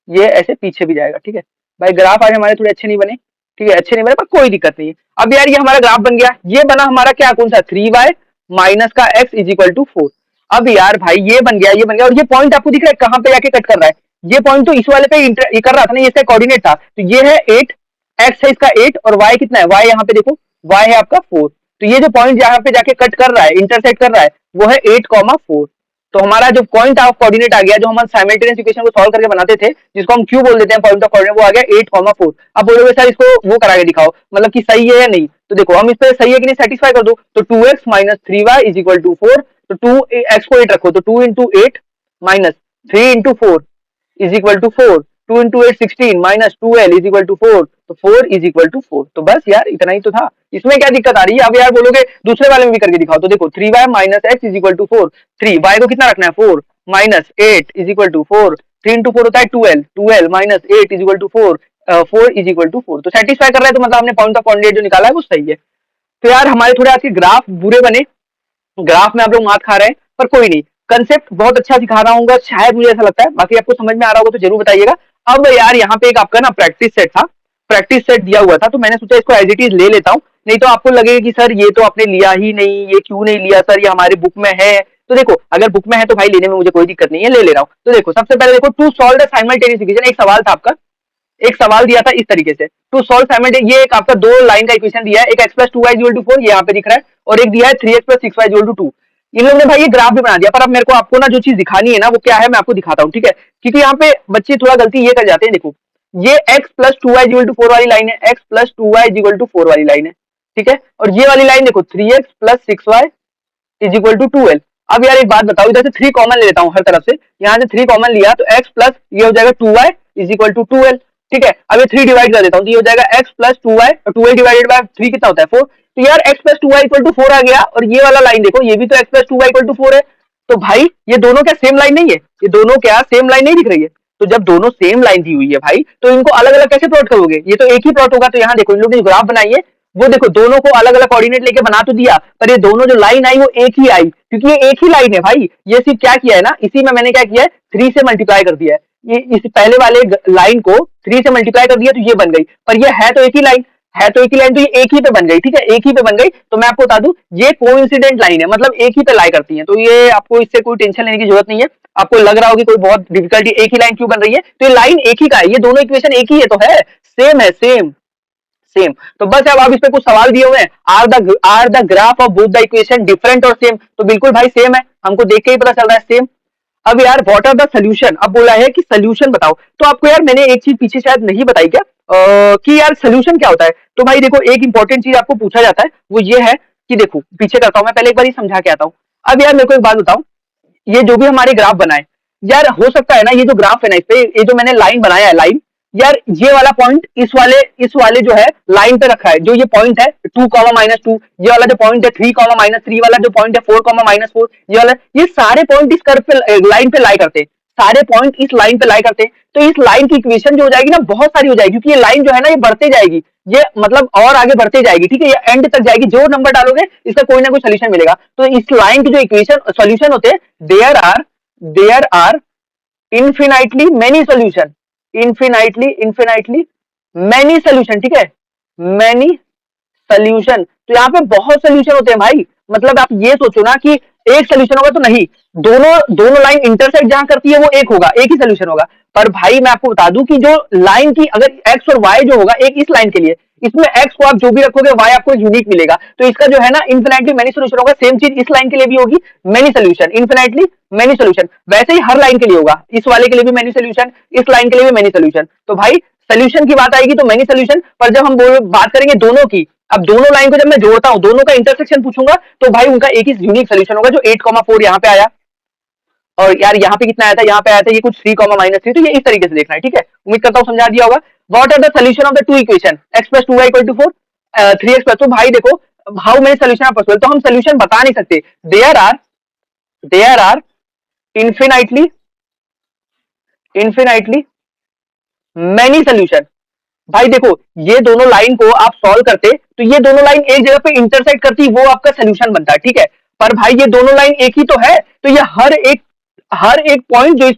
ये ऐसे पीछे भी जाएगा, ठीक है। भाई ग्राफ आज हमारे थोड़े अच्छे नहीं बने, ठीक है, अच्छे नहीं बने, पर कोई दिक्कत नहीं है। अब यार ये हमारा ग्राफ बन गया, ये बना हमारा क्या, कौन सा, 3y माइनस का x इज इक्वल टू 4। अब यार भाई ये बन गया, ये बन गया, और ये पॉइंट आपको दिख रहा है कहाँ पे जाके कट कर रहा है, ये पॉइंट तो इस वाले पे ये कर रहा था ना, ये इसका कोऑर्डिनेट था, तो ये है 8, x है इसका 8, और y कितना है, y यहाँ पे देखो, y है आपका 4, तो ये जो पॉइंट यहाँ पे जाके कट कर रहा है, इंटरसेक्ट कर रहा है, वो है 8, 4। तो हमारा जो पॉइंट ऑफ कोऑर्डिनेट आ गया, जो हम साइमल्टेनियस इक्वेशन को सॉल्व करके बनाते थे, जिसको हम क्यू बोल देते हैं पॉइंट ऑफ कोऑर्डिनेट, वो आ गया 8, 4। अब बोलोगे सर इसको वो करा के दिखाओ, मतलब कि सही है या नहीं, तो देखो हम इस पे सही है कि नहीं सेटिस्फाई कर दो, तो 2x minus 3y is equal to 4, तो 2x को 8 रखो, तो 2 into 8 minus 3 into 4 is equal to 4, 2 into 8 16 minus 2l is equal to 4, तो 4 इज इक्वल टू 4। तो बस यार इतना ही तो था, इसमें क्या दिक्कत आ रही है। अब यार बोलोगे दूसरे वाले में भी करके दिखाओ, तो देखो 3y minus x is equal to 4, 3y को कितना रखना है 4 minus 8 is equal to 4, 3 into 4 होता है 12, 12 minus 8 is equal to 4, 4 is equal to 4। तो सेटिस्फाई कर रहा है, तो मतलब हमने पॉइंट ऑफ कोऑर्डिनेट जो निकाला है वो सही है। तो यार हमारे थोड़े आज के ग्राफ बुरे बने, ग्राफ में आप लोग मात खा रहे हैं, पर कोई नहीं, कंसेप्ट बहुत अच्छा सिखा रहा हूँ, शायद मुझे ऐसा लगता है, बाकी आपको समझ में आ रहा होगा तो जरूर बताइएगा। अब यार यहाँ पे एक आपका ना प्रैक्टिस सेट था, प्रैक्टिस सेट दिया हुआ था, तो मैंने सोचा इसको एज इट इज ले लेता हूँ, नहीं तो आपको लगेगा कि सर ये तो आपने लिया ही नहीं, ये क्यों नहीं लिया सर, ये हमारी बुक में है। तो देखो अगर बुक में है तो भाई लेने में मुझे कोई दिक्कत नहीं है, ले ले रहा हूँ। तो देखो सबसे पहले देखो, to solve the simultaneous equation, एक सवाल था आपका, एक सवाल दिया था इस तरीके से, टू सॉल्व साइमल्टेनियस, ये एक आपका दो लाइन का इक्वेशन दिया है, एक x plus 2y equal to 4 ये यहाँ पे दिख रहा है, और एक दिया है 3x plus 6y equal to 2। इन लोगों ने भाई ये ग्राफ भी बना दिया, पर अब मेरे को आपको ना जो चीज दिखानी है ना वो क्या है, मैं आपको दिखाता हूँ, ठीक है। क्योंकि यहाँ पे बच्चे थोड़ा गलती ये कर जाते हैं, देखो ये x plus 2y equal to 4 वाली लाइन है, x plus 2y equal to 4 वाली लाइन है, ठीक है। और ये वाली लाइन देखो 3x plus 6y is equal to 2l। अब यार एक बात बताओ, इधर से 3 कॉमन ले लेता हूँ हर तरफ से, यहाँ से 3 कॉमन लिया तो x प्लस ये हो जाएगा 2y is equal to 2l, ठीक है। अब ये 3 डिवाइड कर देता हूँ, तो ये हो जाएगा x प्लस 2y, और 2l डिवाइडेड बाय 3 कितना होता है 4, तो यार x plus 2y equal to 4 आ गया। और ये वाला लाइन देखो, ये भी तो x plus 2y equal to 4 है, तो भाई ये दोनों क्या सेम लाइन नहीं है, ये दोनों क्या सेम लाइन नहीं दिख रही है। तो जब दोनों सेम लाइन दी हुई है भाई, तो इनको अलग अलग कैसे प्लॉट करोगे, ये तो एक ही प्लॉट होगा। तो यहाँ देखो इन लोगों ने ग्राफ बनाई है, वो देखो दोनों को अलग अलग कोऑर्डिनेट लेके बना तो दिया, पर ये दोनों जो लाइन आई वो एक ही आई, क्योंकि ये एक ही लाइन है भाई। ये सिर्फ क्या किया है ना, इसी में मैंने क्या किया है 3 से मल्टीप्लाई कर दिया है, ये इस पहले वाले लाइन को 3 से मल्टीप्लाई कर दिया तो ये बन गई, पर ये है तो एक ही लाइन। है तो एक ही लाइन, तो ये एक ही पे बन गई, ठीक है, एक ही पे बन गई। तो मैं आपको बता दूं ये कोइंसिडेंट लाइन है, मतलब एक ही पे लाई करती है, तो ये आपको इससे कोई टेंशन लेने की जरूरत नहीं है। आपको लग रहा होगी कोई बहुत डिफिकल्टी, एक ही लाइन क्यों बन रही है, तो ये लाइन एक ही का है, ये दोनों इक्वेशन एक ही है, तो है सेम है, सेम सेम। तो बस अब आप इस पे कुछ सवाल दिए हुए हैं, are the graph of both the equation different और सेम, तो बिल्कुल भाई सेम है, हमको देख के ही पता चल रहा है सेम। अब यार व्हाट आर द सोल्यूशन, अब बोला है कि सोल्यूशन बताओ, तो आपको यार मैंने एक चीज पीछे शायद नहीं बताई क्या, कि यार सोल्यूशन क्या होता है। तो भाई देखो एक इंपॉर्टेंट चीज आपको पूछा जाता है, वो ये है कि देखो पीछे करता हूं मैं, पहले एक बार ही समझा के आता हूं। अब यार मेरे को एक बात बताओ, ये जो भी हमारे ग्राफ बनाए, यार हो सकता है ना ये जो ग्राफ है ना, इस पे ये जो मैंने लाइन बनाया है, लाइन, यार ये वाला पॉइंट इस वाले जो है लाइन पे रखा है, जो ये पॉइंट है 2, -2, ये वाला जो पॉइंट है 3, -3 वाला जो पॉइंट है 4, -4, ये वाला, ये सारे पॉइंट इस कर्व पे लाइन पे लाई करते हैं, सारे पॉइंट इस लाइन पे लाई करते हैं। तो इस लाइन की इक्वेशन जो हो जाएगी ना बहुत सारी हो जाएगी, क्योंकि ये लाइन जो है ना ये बढ़ते जाएगी, ये मतलब और आगे बढ़ते जाएगी, ठीक है, ये एंड तक जाएगी, जो नंबर डालोगे इसका कोई ना कोई सोल्यूशन मिलेगा। तो इस लाइन की जो इक्वेशन सोल्यूशन होते हैं, there are infinitely many solution, infinitely many solution, ठीक है, मैनी सोल्यूशन। तो यहाँ पे बहुत सोल्यूशन होते हैं भाई, मतलब आप ये सोचो ना कि एक सोल्यूशन होगा, तो नहीं, दोनों दोनों लाइन इंटरसेक्ट जहां करती है वो एक होगा, एक ही सोल्यूशन होगा। पर भाई मैं आपको बता दूं कि जो लाइन की अगर एक्स और वाई जो होगा एक इस लाइन के लिए, इसमें एक्स को आप जो भी रखोगे वाई आपको यूनिक मिलेगा, तो इसका जो है ना इन्फिनाइटली मेनी सोल्यूशन होगा। सेम चीज इस लाइन के लिए भी होगी, many solution, infinitely many solution, वैसे ही हर लाइन के लिए होगा, इस वाले के लिए भी मेनी सोल्यूशन, इस लाइन के लिए भी मेनी सोल्यूशन। तो भाई सोल्यूशन की बात आएगी तो मेनी सोल्यूशन, पर जब हम बात करेंगे दोनों की, अब दोनों लाइन को जब मैं जोड़ता हूं, दोनों का इंटरसेक्शन पूछूंगा, तो भाई उनका एक ही यूनिक सोल्यूशन होगा, जो 8,4 यहाँ पे आया, और यार यहाँ पे कितना आया था, यहाँ पे आया था ये कुछ 3, -3, तो ये इस तरीके से देखना है, ठीक है, उम्मीद करता हूँ समझा दिया होगा। What are the solution of the two equation, x+2y = 4, 3x+, तो भाई देखो how many solution are possible, तो हम सोल्यूशन बता नहीं सकते, there are infinitely infinitely many solution. भाई देखो ये दोनों लाइन को आप सॉल्व करते, तो ये दोनों लाइन एक जगह पे इंटरसेक्ट करती, वो आपका सोल्यूशन बनता है, ठीक है। पर भाई ये दोनों लाइन एक ही तो है, तो ये हर एक पॉइंट जो इस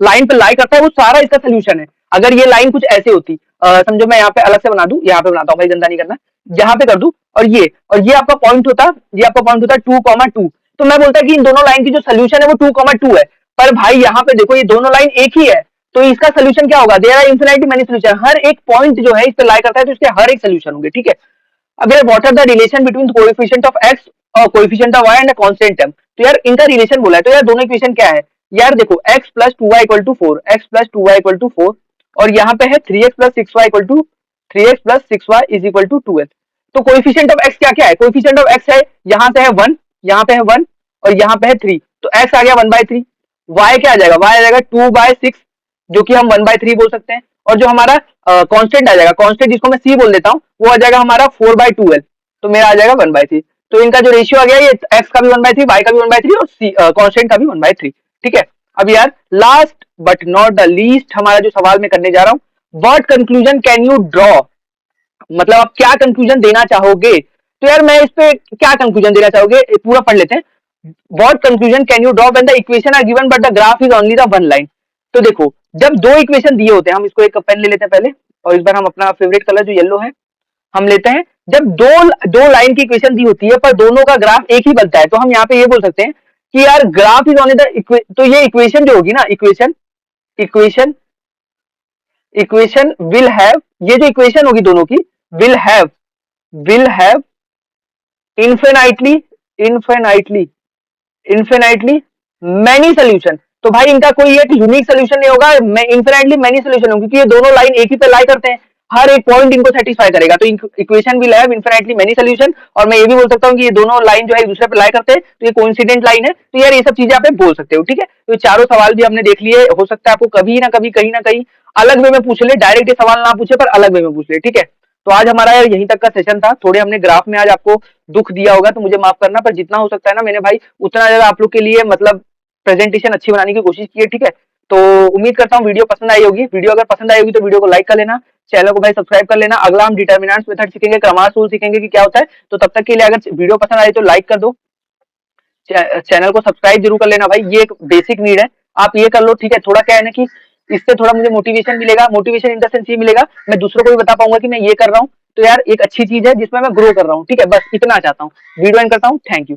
लाइन पे लाई करता है वो सारा इसका सोल्यूशन है। अगर ये लाइन कुछ ऐसे होती, समझो मैं यहाँ पे अलग से बना दूं, यहाँ पे बनाता हूँ भाई, गंदा नहीं करना, यहाँ पे कर दूं, और ये आपका पॉइंट होता, ये आपका पॉइंट होता 2,2, तो मैं बोलता कि इन दोनों लाइन की जो सोल्यूशन है वो 2,2 है। पर भाई यहाँ पे देखो ये दोनों लाइन एक ही है, तो इसका सोल्यूशन क्या होगा, there are infinity many solution, हर एक पॉइंट जो है इस पे लाई करता है, तो इसके हर एक सोल्यूशन होंगे, ठीक है। अब यार what are the relation between coefficient of X और coefficient of Y and constant term, तो यार इनका रिलेशन बोला है, तो यार दोनों इक्वेशन क्या है, यार देखो x+2y = 4, x+2y = 4, और यहाँ पे है 3x+6y = 2x, तो कोएफिशिएंट ऑफ एक्स क्या क्या है, कोएफिशिएंट ऑफ एक्स है, यहाँ से है 1, यहाँ पे है 1, और यहाँ पे है 3, तो x आ गया 1/3, y क्या आ जाएगा, y आ जाएगा 2/6, जो कि हम 1/3 बोल सकते हैं, और जो हमारा कांस्टेंट आ जाएगा, कांस्टेंट जिसको मैं c बोल देता हूँ, वो आ जाएगा हमारा 4/12, तो मेरा आ जाएगा 1/3। तो इनका जो रेशियो आ गया, ये x का भी 1/3, y का भी 1/3, और कांस्टेंट का भी 1/3, ठीक है। अब यार last but not the least हमारा जो सवाल मैं करने जा रहा हूँ, what conclusion can you draw, मतलब आप क्या कंक्लूजन देना चाहोगे। तो यार मैं इस पे क्या कंक्लूजन देना चाहोगे पूरा पढ़ लेते हैं। What conclusion can you draw when the equation are given but the graph is only the one line. तो देखो जब दो इक्वेशन दिए होते हैं, हम इसको एक पेन ले लेते हैं पहले, और इस बार हम अपना फेवरेट कलर जो येलो है हम लेते हैं। जब दो दो लाइन की इक्वेशन दी होती है पर दोनों का ग्राफ एक ही बनता है, तो हम यहाँ पे ये बोल सकते हैं कि यार ग्राफ इज ओनली द, तो ये इक्वेशन जो होगी ना, इक्वेशन इक्वेशन विल हैव, ये जो इक्वेशन होगी दोनों की, will have infinitely infinitely infinitely many solution. तो भाई इनका कोई एक यूनिक सोल्यूशन नहीं होगा, इन्फिनाइटली मैनी सोल्यूशन होगा, क्योंकि ये दोनों लाइन एक ही पे लाई करते हैं, हर एक पॉइंट इनको सेटिस्फाई करेगा, तो equation will have infinitely many solution. और मैं ये भी बोल सकता हूँ कि ये दोनों लाइन जो है एक दूसरे पे लाई करते हैं, तो ये कोइंसिडेंट लाइन है। तो यार ये सब चीजें आप बोल सकते हो, ठीक है। तो चारों सवाल भी हमने देख लिए, हो सकता है आपको कभी ना कभी कहीं ना कहीं अलग वे में पूछ ले, डायरेक्ट ये सवाल ना पूछे पर अलग वे में पूछ ले, ठीक है। तो आज हमारा यार यहीं तक का सेशन था, थोड़े हमने ग्राफ में आज आपको दुख दिया होगा तो मुझे माफ करना, पर जितना हो सकता है ना मैंने भाई उतना ज्यादा आप लोग के लिए मतलब प्रेजेंटेशन अच्छी बनाने की कोशिश की है, ठीक है। तो उम्मीद करता हूँ वीडियो पसंद आई होगी, वीडियो अगर पसंद आई होगी तो वीडियो को लाइक कर लेना, चैनल को भाई सब्सक्राइब कर लेना। अगला हम डिटर्मिनेंट्स मेथड सीखेंगे, क्रमांश रूल सीखेंगे कि क्या होता है, तो तब तक के लिए अगर वीडियो पसंद आई तो लाइक कर दो, चैनल को सब्सक्राइब जरूर कर लेना भाई, ये एक बेसिक नीड है, आप ये कर लो, ठीक है। थोड़ा क्या है ना कि इससे थोड़ा मुझे मोटिवेशन मिलेगा, मोटिवेशन इन द सेंस ये मिलेगा, मैं दूसरों को भी बता पाऊंगा कि मैं ये कर रहा हूँ, तो यार एक अच्छी चीज है जिसमें मैं ग्रो कर रहा हूँ। ठीक है, बस इतना चाहता हूँ। वीडियो एंड करता हूँ। Thank you.